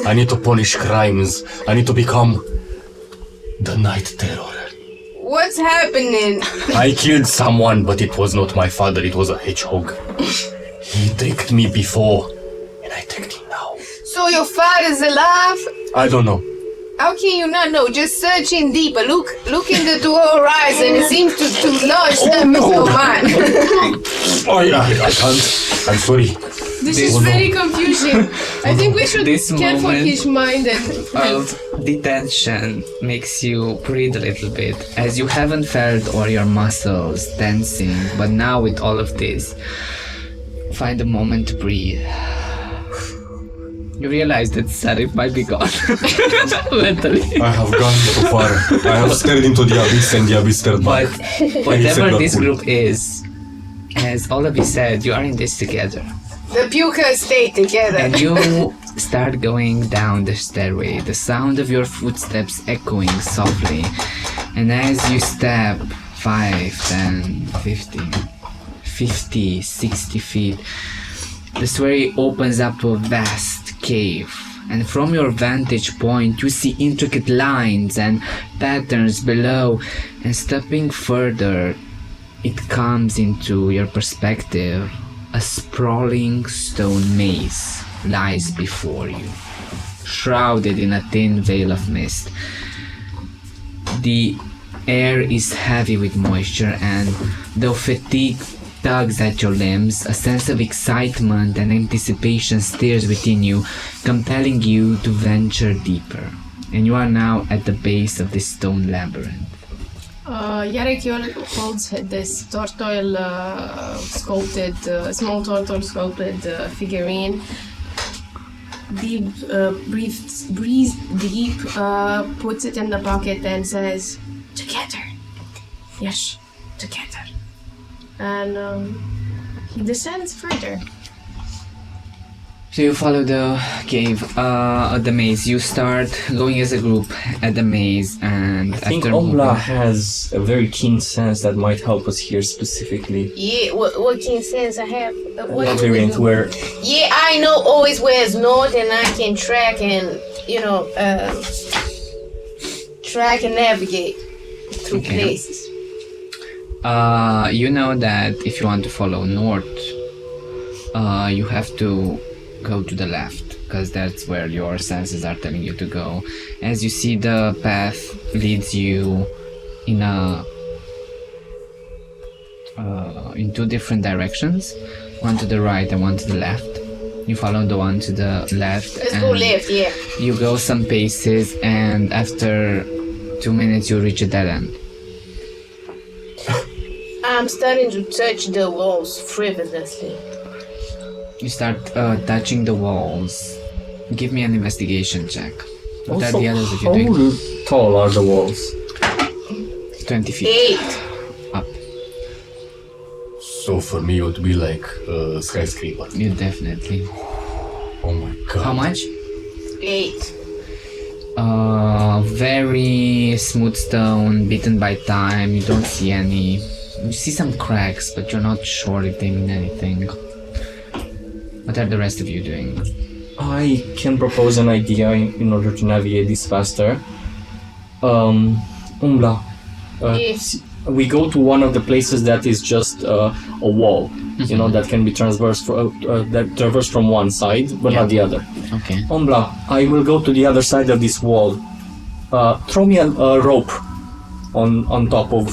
I need to punish crimes. I need to become the Night Terror. What's happening? I killed someone, but it was not my father, it was a hedgehog. He tricked me before, and I tricked him now. So your father's alive? I don't know. How can you not know? Just search in deeper. Look into the horizon. It seems to launch stuff into your mind. I can't. I'm sorry. This is very confusing. I think we should This care for moment his mind and health. of detention makes you breathe a little bit, as you haven't felt all your muscles tensing, but now with all of this, find a moment to breathe. You realize that Sarif might be gone. Mentally. I have gone too far. I have stared into the abyss and the abyss stared But back. whatever this group is, as all of you said, you are in this together. The pukers stay together. And you start going down the stairway, the sound of your footsteps echoing softly. And as you step 5, 10, 15, 50, 60 feet, the stairway opens up to a vast cave. And from your vantage point, you see intricate lines and patterns below. And stepping further, it comes into your perspective. A sprawling stone maze lies before you, shrouded in a thin veil of mist. The air is heavy with moisture, and though fatigue tugs at your limbs, a sense of excitement and anticipation stirs within you, compelling you to venture deeper. And you are now at the base of this stone labyrinth. Ghencioiu holds this tortoise sculpted, small tortoise sculpted figurine. Deep, breathes deep, puts it in the pocket and says, "Together." Yes, together. And he descends further. So you follow the cave, the maze. You start going as a group at the maze, and I think after Ombla moving- has a very keen sense that might help us here specifically. Yeah, what can sense I have? What do we Labyrinth do? where Yeah, I know always where it's north, and I can track and track and navigate through Okay. places. you know that if you want to follow north, you have to go to the left, because that's where your senses are telling you to go. As you see, the path leads you in two different directions, one to the right and one to the left. You follow the one to the left. Let's go and left, yeah. You go some paces, and after 2 minutes you reach a dead end. I'm starting to touch the walls frivolously. You start touching the walls. Give me an investigation check. What are also, the others that how you're doing? tall are the walls? 20 feet 8. up. So for me, it would be like a skyscraper. You definitely. Oh my god. How much? 8. Very smooth stone, beaten by time. You don't see any. You see some cracks, but you're not sure if they mean anything. What are the rest of you doing? I can propose an idea in order to navigate this faster. Umbla, Yes. we go to one of the places that is just a wall, you know, that can be traversed from one side, but not the other. Okay. Umbla, I will go to the other side of this wall. Throw me a rope on top of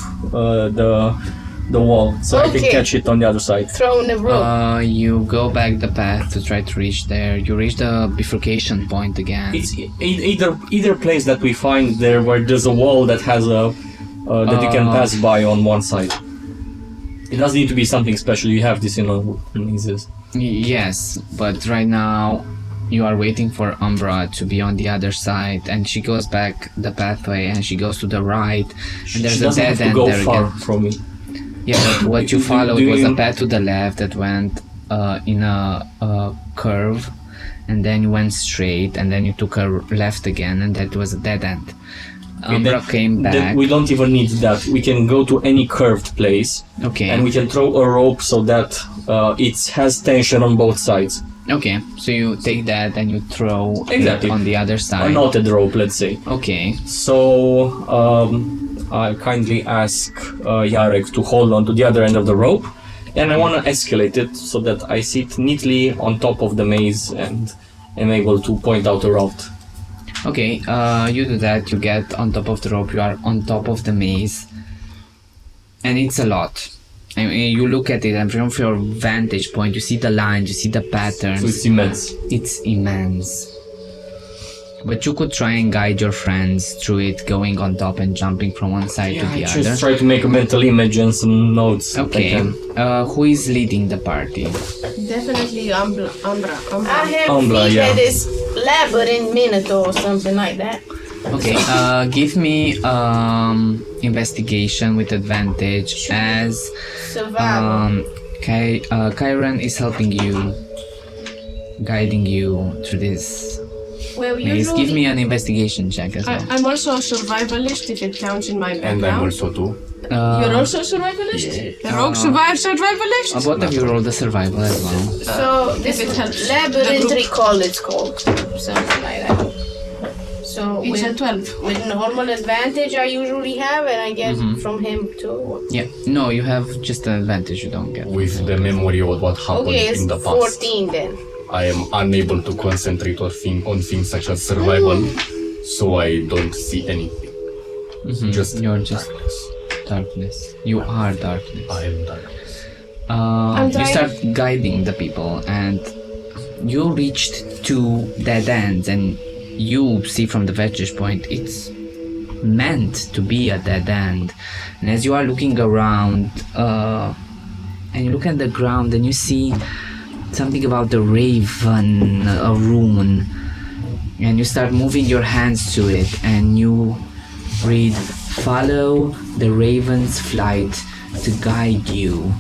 the wall, so I can Okay. catch it on the other side. Throwing the rope. You go back the path to try to reach there. You reach the bifurcation point again. It's either place that we find there where there's a wall that has a that you can pass by on one side. It doesn't need to be something special. You have this, mazes. Yes, but right now you are waiting for Umbra to be on the other side, and she goes back the pathway and she goes to the right, and there's She a doesn't dead have to end go there far again. from me. Yeah, but what you Do followed was you- a path to the left that went in a curve, and then you went straight, and then you took a left again, and that was a dead end. Umbra came Then back. we don't even need that. We can go to any curved place, Okay. and we can throw a rope so that it has tension on both sides. Okay, so you take that and you throw Exactly. it on the other A side. knotted rope, let's say. Okay. So I kindly ask Jarek to hold on to the other end of the rope, and I want to escalate it so that I sit neatly on top of the maze and am able to point out a route. Okay, you do that, you get on top of the rope, you are on top of the maze. And it's a lot. I mean, you look at it and from your vantage point, you see the lines, you see the patterns. So it's immense. It's immense. But you could try and guide your friends through it, going on top and jumping from one side to the I other. just try to make a mental image and some notes. that I Okay, can- who is leading the party? Definitely Umbra. I have Umbra, he yeah. had this labyrinth minotaur or something like that. Okay, give me investigation with advantage as Survival. Kyron is helping you, guiding you through this. Well, Please usually give me an investigation check as well. I'm also a survivalist if it counts in my background. And I'm also too. You're also a survivalist? A rogue survivalist? Both of you roll the survival as well. So this if it helps. labyrinth The group. recall it's called. Something like that. So It's a with, 12. with normal advantage I usually have and I get Mm-hmm. from him too. Yeah, no, you have just an advantage you don't get. With the memory of what happened Okay, it's in the past, 14 then. I am unable to concentrate on things such as survival, so I don't see anything. Just You're just darkness. darkness. You are darkness. I am darkness. You trying- start guiding the people and you reached two dead ends and you see from the vantage point it's meant to be a dead end. And as you are looking around and you look at the ground and you see something about the raven, a rune, and you start moving your hands to it and you read, follow the raven's flight to guide you.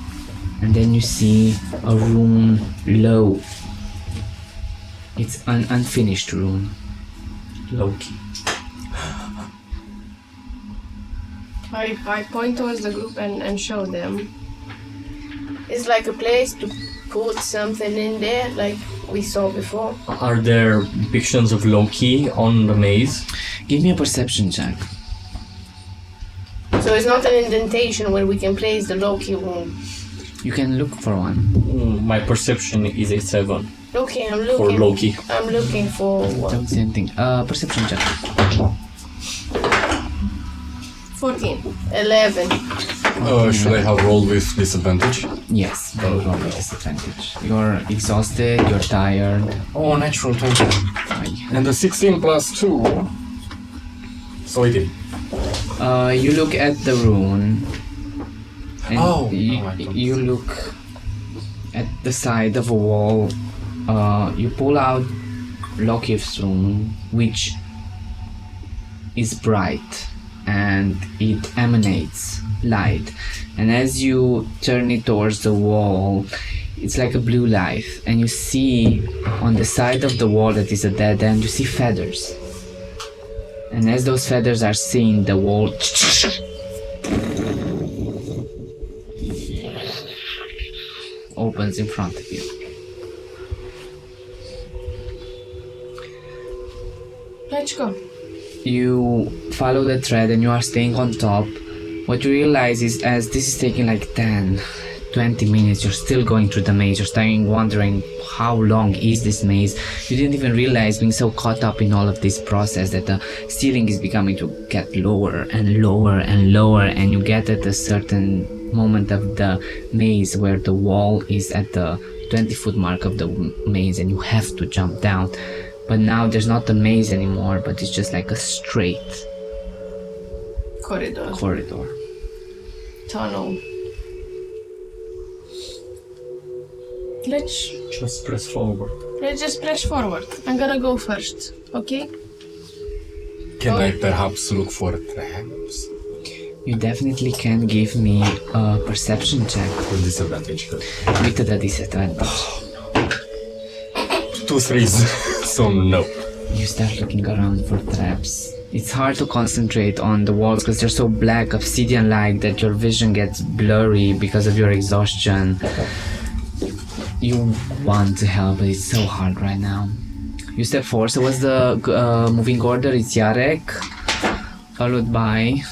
And then you see a rune low. It's an unfinished rune. Loki. I point towards the group and show them. It's like a place to put something in there like we saw before. Are there depictions of Loki on the maze? Give me a perception check. So it's not an indentation where we can place the Loki wound. You can look for one. My perception is a 7 Okay, I'm for looking. Loki. I'm looking for one. Don't see anything. Perception check. 14. 11. Should I have rolled with disadvantage? Yes, roll with disadvantage. You're exhausted, you're tired. Oh, natural 20. Aye. And the 16 plus 2. So 18. You look at the rune. And Oh, you look at the side of a wall. You pull out Loki's rune, which is bright and it emanates light. And as you turn it towards the wall, it's like a blue light. And you see on the side of the wall that is a dead end, you see feathers. And as those feathers are seen, the wall opens in front of you. Let's go. You follow the thread and you are staying on top. What you realize is as this is taking like 10, 20 minutes, you're still going through the maze. You're starting wondering how long is this maze. You didn't even realize, being so caught up in all of this process, that the ceiling is becoming to get lower and lower and lower, and you get at a certain moment of the maze where the wall is at the 20-foot mark of the maze and you have to jump down. But now there's not a maze anymore, but it's just like a straight Corridor. corridor. Tunnel. Let's Just press forward. just press forward. I'm gonna go first, okay? Can I perhaps look for traps? You definitely can give me a perception check With disadvantage. with the disadvantage. 2 threes. So no. You start looking around for traps. It's hard to concentrate on the walls because they're so black, obsidian-like, that your vision gets blurry because of your exhaustion. You want to help, but it's so hard right now. You step forward. So what's the moving order? It's Yarek, followed by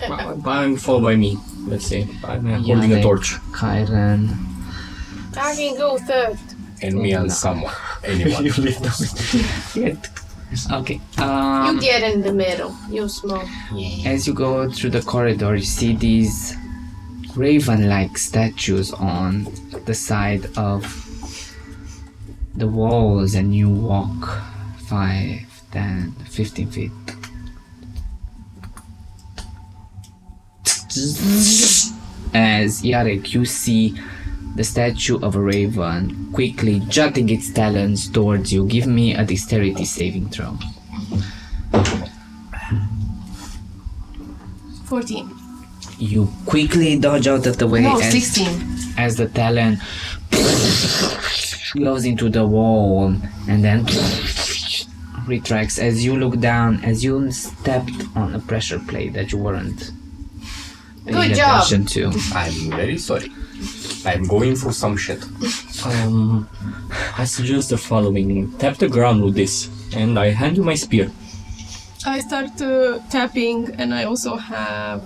Followed by me, let's say. I'm holding a Yarek, torch. Kyron. I can go third. And me and someone. Anyone. Okay. You get in the middle. You small. As you go through the corridor, you see these raven-like statues on the side of the walls, and you walk 5, 10, 15 feet. As Yarek, you see the statue of a raven quickly jutting its talons towards you. Give me a dexterity saving throw. 14. You quickly dodge out of the way No, as, 16. as the talon goes into the wall and then retracts. As you look down, as you stepped on a pressure plate that you weren't paying Good job. attention to. I'm very sorry. I'm going through some shit. I suggest the following. Tap the ground with this, and I hand you my spear. I start tapping, and I also have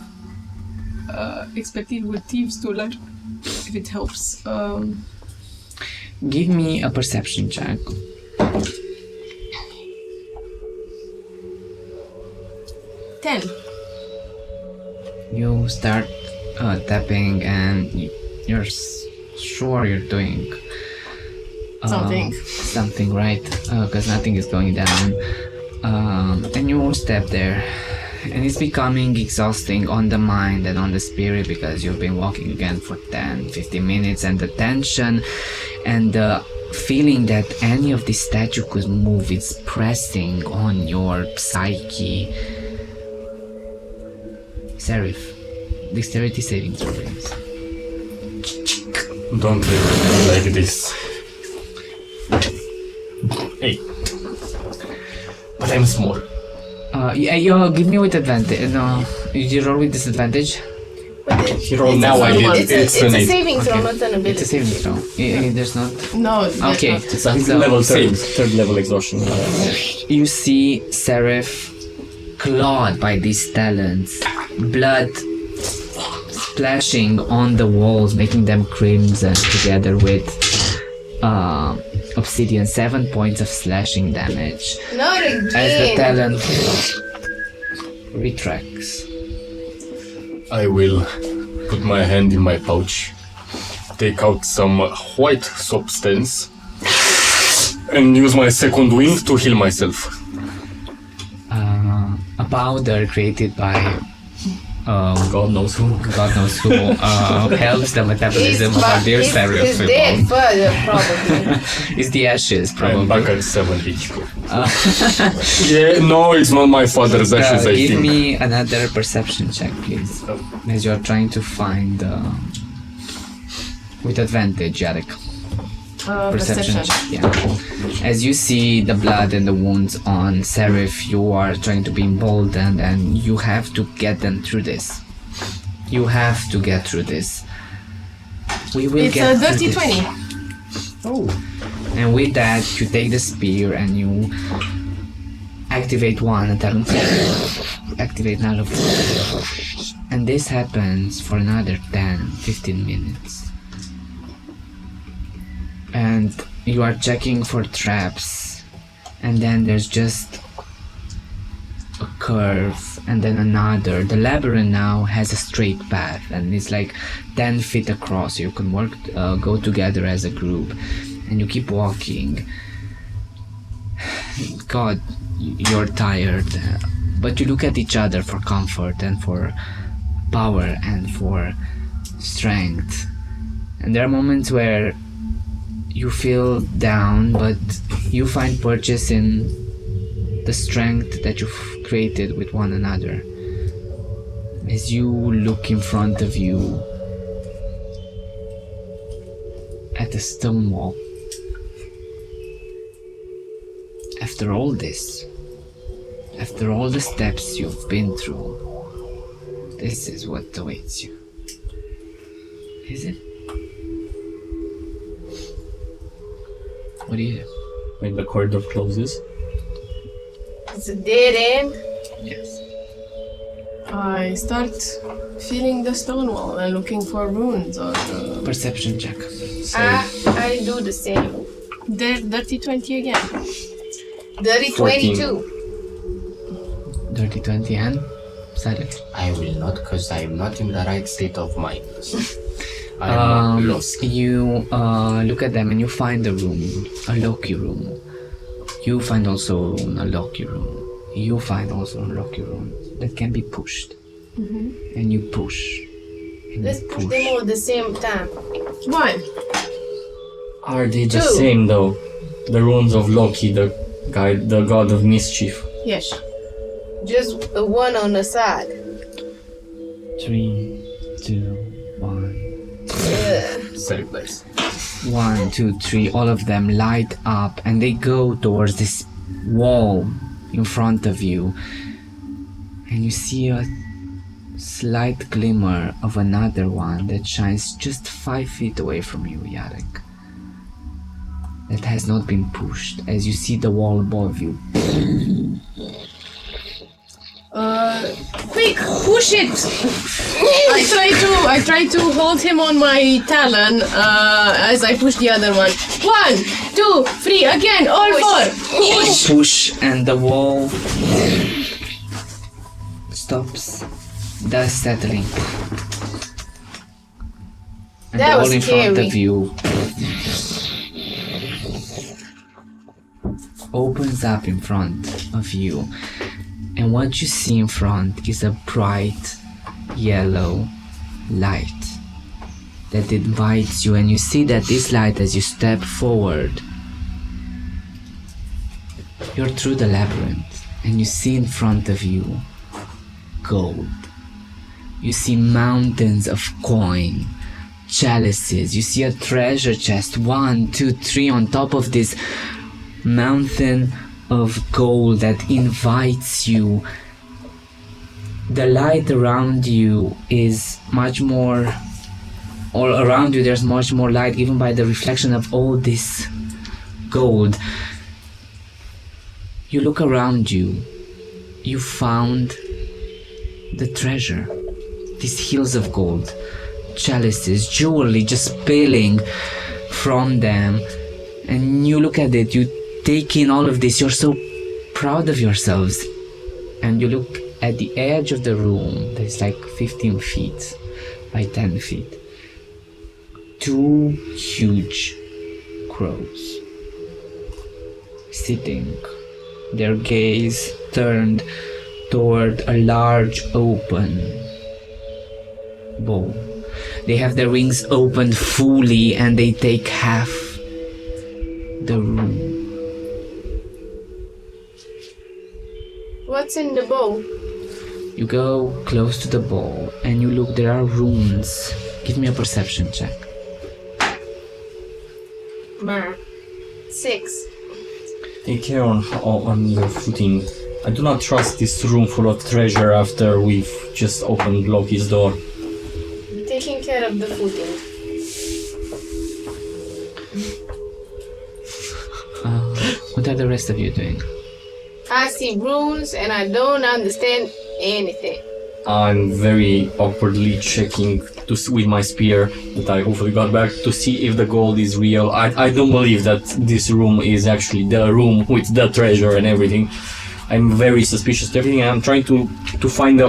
expertise with thieves to learn if it helps. Give me a perception check. 10. You start tapping and you're sure you're doing something right, because nothing is going down. And you step there, and it's becoming exhausting on the mind and on the spirit, because you've been walking again for 10-15 minutes, and the tension and the feeling that any of this statue could move, it's pressing on your psyche. Serif, dexterity saving throw, please. Don't leave me like this. Hey. But I'm small. You give me with advantage. No, you roll with disadvantage. You roll now. I did. It's an a 8. saving throw, not an ability. It's a saving throw. There's not. No, that's Okay. not. It's a So, level same. third level exhaustion. You see Seraph clawed by these talons, blood splashing on the walls, making them crimson, together with obsidian. 7 points of slashing damage. Not As the again. talon retracts. I will put my hand in my pouch, take out some white substance, and use my second wind to heal myself. A powder created by God knows who. helps the metabolism of our dear He's Seraph. dead further, probably. It's the ashes, I'm probably. back at 7 HP. Yeah, no, it's not my father's ashes, I Give think. me another perception check, please. As you're trying to find with advantage, Yarek. Perception check, yeah. As you see the blood and the wounds on Seraph, you are trying to be emboldened, and you have to get them through this. You have to get through this. We will It's get a through dirty this. 20. Oh. And with that, you take the spear and you activate one attack. Activate another. And this happens for another 10-15 minutes. And you are checking for traps, and then there's just a curve and then another. The labyrinth now has a straight path, and it's like 10 feet across. You can go together as a group, and you keep walking. God, you're tired, but you look at each other for comfort and for power and for strength. And there are moments where you feel down, but you find purchase in the strength that you've created with one another. As you look in front of you at the stone wall, after all this, after all the steps you've been through, this is what awaits you. Is it? What do you do? When the corridor closes. It's a dead end. Yes. I start feeling the stone wall and looking for runes or Perception check. I do the same. dirty 20 again. Dirty 14. 22. Dirty 20 and silent. I will not, because I am not in the right state of mind. I am lost. You look at them and you find a room, a locky room. You find also a room, a locky room. You find also a locky room that can be pushed. And you push. And Let's you push them all at the same time. 1. Are they the 2. same though? The runes of Loki, the god of mischief. Yes. Just a one on the side. 3, 2, 1. Selfless. 1, 2, 3, all of them light up and they go towards this wall in front of you. And you see a slight glimmer of another one that shines just 5 feet away from you, Yarek. That has not been pushed as you see the wall above you. Quick, push it! I try to hold him on my talon as I push the other one. 1, 2, 3, again, all 4. Push and the wall stops, dust settling. And That the was wall in front scary. of you opens up in front of you. And what you see in front is a bright yellow light that invites you, and you see that this light, as you step forward, you're through the labyrinth and you see in front of you gold. You see mountains of coin, chalices, you see a treasure chest, 1, 2, 3 on top of this mountain of gold that invites you. The light around you is much more, all around you there's much more light given by the reflection of all this gold. You look around you, you found the treasure, these hills of gold, chalices, jewelry just spilling from them, and you look at it, you take in all of this, you're so proud of yourselves, and you look at the edge of the room that's like 15 feet by 10 feet. 2 huge crows sitting, their gaze turned toward a large open bowl. They have their wings opened fully and they take half the room. What's in the bowl? You go close to the bowl and you look, there are runes. Give me a perception check. 6. Take care on your footing. I do not trust this room full of treasure after we've just opened Loki's door. Taking care of the footing. What are the rest of you doing? I see runes and I don't understand anything. I'm very awkwardly checking with my spear that I hopefully got back to see if the gold is real. I don't believe that this room is actually the room with the treasure and everything. I'm very suspicious of everything, and I'm trying to find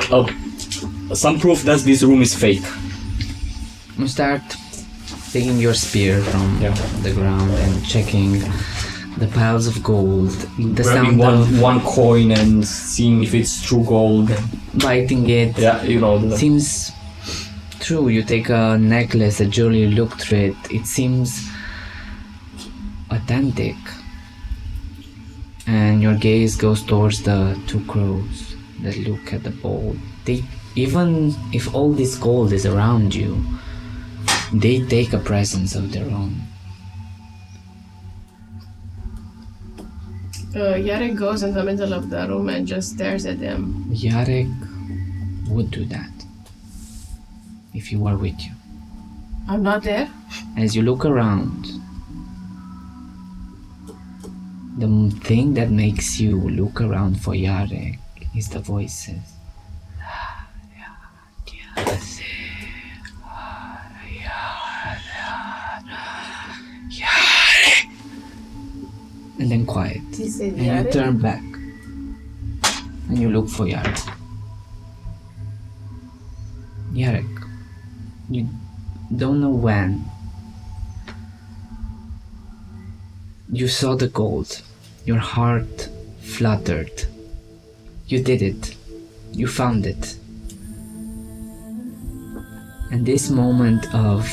some proof that this room is fake. You start taking your spear from the ground and checking the piles of gold. The Grabbing sound one coin and seeing if it's true gold. biting it. Yeah, you know. Seems true. You take a necklace, a jewelry, look through it. It seems authentic. And your gaze goes towards the 2 crows that look at the bowl. They, even if all this gold is around you, they take a presence of their own. Yarek goes in the middle of the room and just stares at them. Yarek would do that if you were with you. I'm not there. As you look around, The thing that makes you look around for Yarek is the voices. And then quiet. He said And you Yarek? turn back. And you look for Yarek. Yarek, you don't know when. You saw the gold. Your heart fluttered. You did it. You found it. And this moment of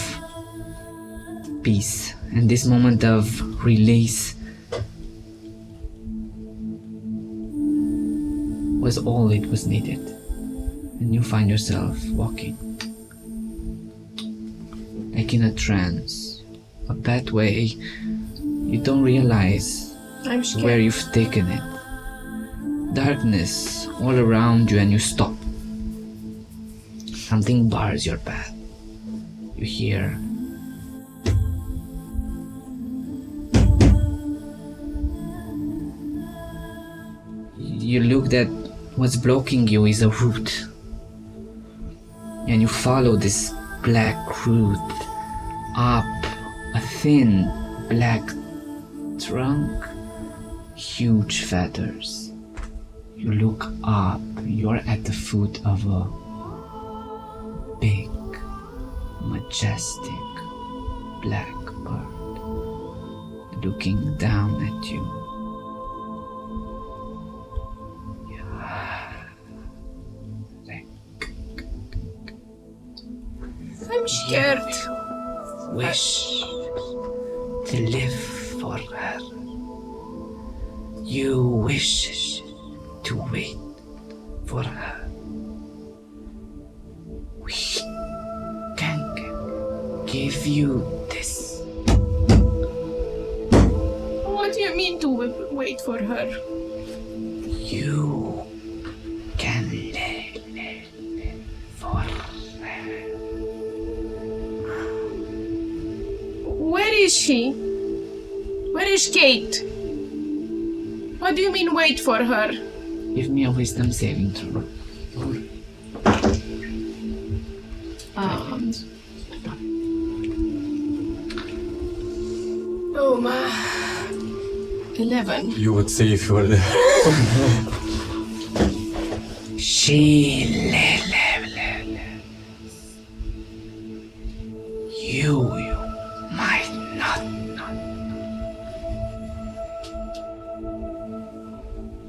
peace and this moment of release was all it was needed. And you find yourself walking like in a trance, a bad way. You don't realize I'm scared. where you've taken it. Darkness all around you and you stop. Something bars your path. You hear you look at what's blocking you is a root. And you follow this black root up a thin black trunk, huge feathers. You look up, you're at the foot of a big, majestic black bird looking down at you. I'm scared. Wish to live for her. You wish to wait for her. We can give you this. What do you mean to wait for her? You can live for her. Where is she? Where is Kate? What do you mean wait for her? Give me a wisdom saving throw. Oh my. 11. You would say if you were there. She You might not know.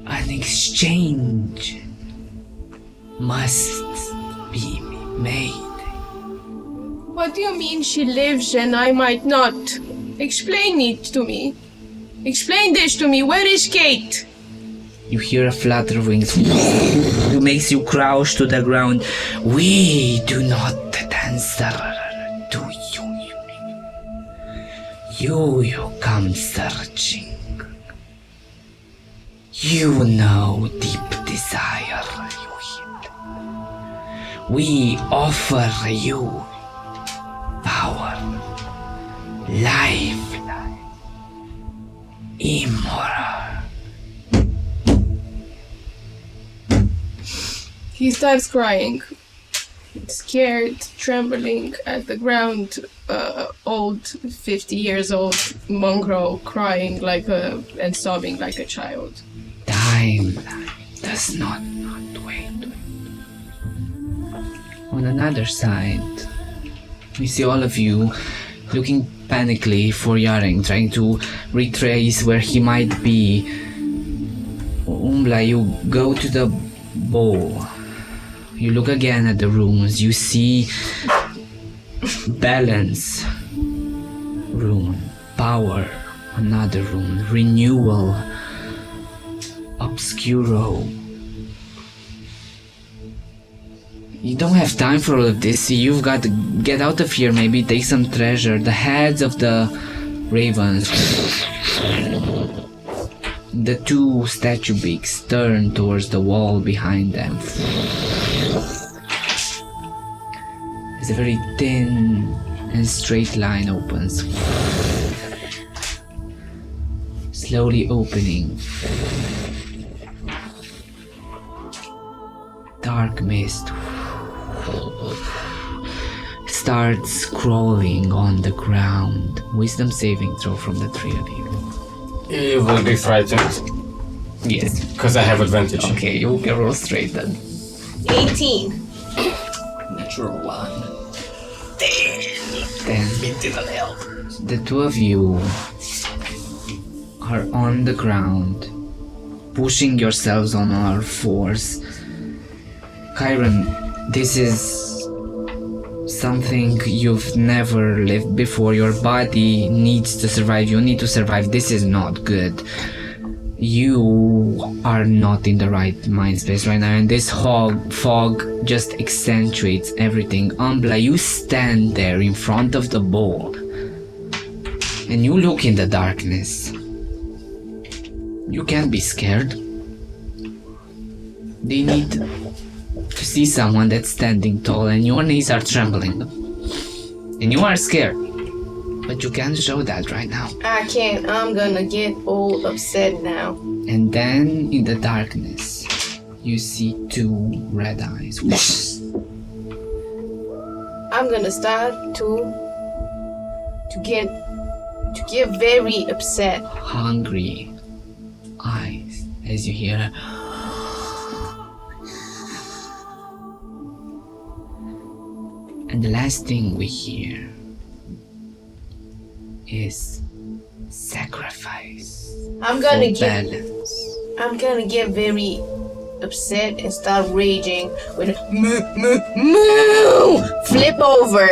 An exchange must be made. What do you mean she lives and I might not? Explain it to me. Explain this to me. Where is Kate? You hear a flutter of wings. It makes you crouch to the ground. We do not answer to you. You come searching. You know deep desire you hid. We offer you power, life, immortal. He starts crying. Scared, trembling at the ground. Old, 50 years old mongrel crying and sobbing like a child. Time does not wait. On another side, we see all of you looking panically for Yareng, trying to retrace where he might be. Umbla, you go to the bowl. You look again at the rooms. You see balance, rune, power, another rune, renewal, obscuro. You don't have time for all of this. You've got to get out of here, maybe take some treasure. The heads of the ravens. The two statue beaks turn towards the wall behind them. As a very thin and straight line opens. slowly opening. Dark mist starts crawling on the ground. Wisdom saving throw from the three of you. You will be frightened. Yes. Because I have advantage. Okay, you can roll straight then. 18. Natural 1. Then the two of you are on the ground, pushing yourselves on all fours. Chiron, this is something you've never lived before. Your body needs to survive. You need to survive. This is not good. You are not in the right mind space right now, and this fog just accentuates everything. Umbla, you stand there in front of the bowl, and you look in the darkness. You can't be scared. They need to see someone that's standing tall, and your knees are trembling. And you are scared. But you can't show that right now. I can't. I'm gonna get all upset now. And then in the darkness, you see two red eyes. I'm gonna start to get very upset. Hungry eyes as you hear. And the last thing we hear is sacrifice. I'm gonna for get balance. I'm gonna get very upset and start raging with moo. Flip over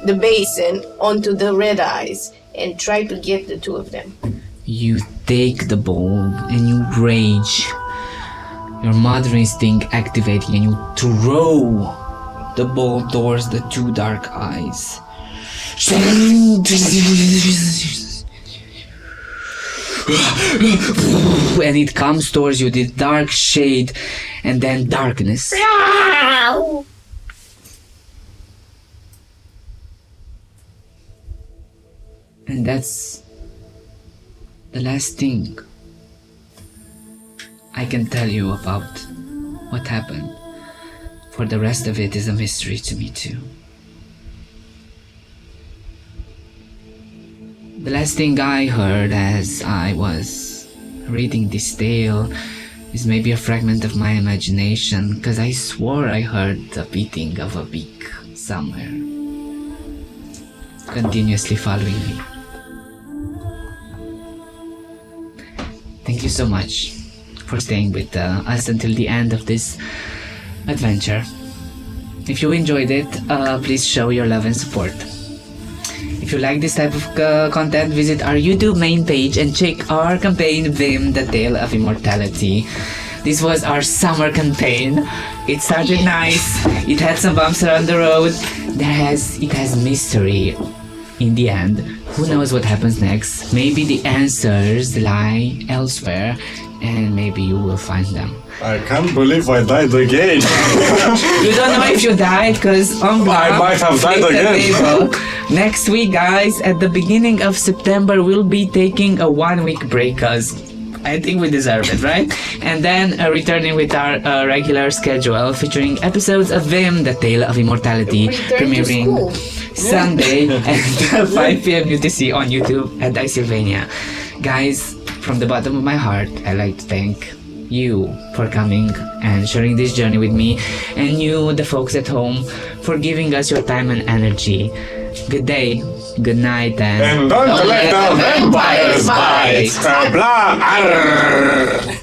the basin onto the red eyes and try to get the two of them. You take the bowl and you rage. Your mother instinct activating, and you throw the bowl towards the two dark eyes. And it comes towards you, this dark shade, and then darkness. And that's the last thing I can tell you about what happened. For the rest of it is a mystery to me too. The last thing I heard as I was reading this tale is maybe a fragment of my imagination, because I swore I heard the beating of a beak somewhere, continuously following me. Thank you so much for staying with us until the end of this adventure. If you enjoyed it, please show your love and support. If you like this type of content, visit our YouTube main page and check our campaign Vim, the Tale of Immortality. This was our summer campaign. It started nice, it had some bumps around the road, it has mystery in the end. Who knows what happens next? Maybe the answers lie elsewhere, and maybe you will find them. I can't believe I died again. You don't know if you died, because I might have died again. Next week, guys, at the beginning of September, we'll be taking a 1 week break, because I think we deserve it, right? And then returning with our regular schedule, featuring episodes of Vim, the Tale of Immortality, premiering Sunday at 5 p.m. UTC on YouTube at Dicesylvania. Guys, from the bottom of my heart, I'd like to thank you for coming and sharing this journey with me, and you, the folks at home, for giving us your time and energy. Good day, good night, and And don't let the vampires bite! Blah! Arr.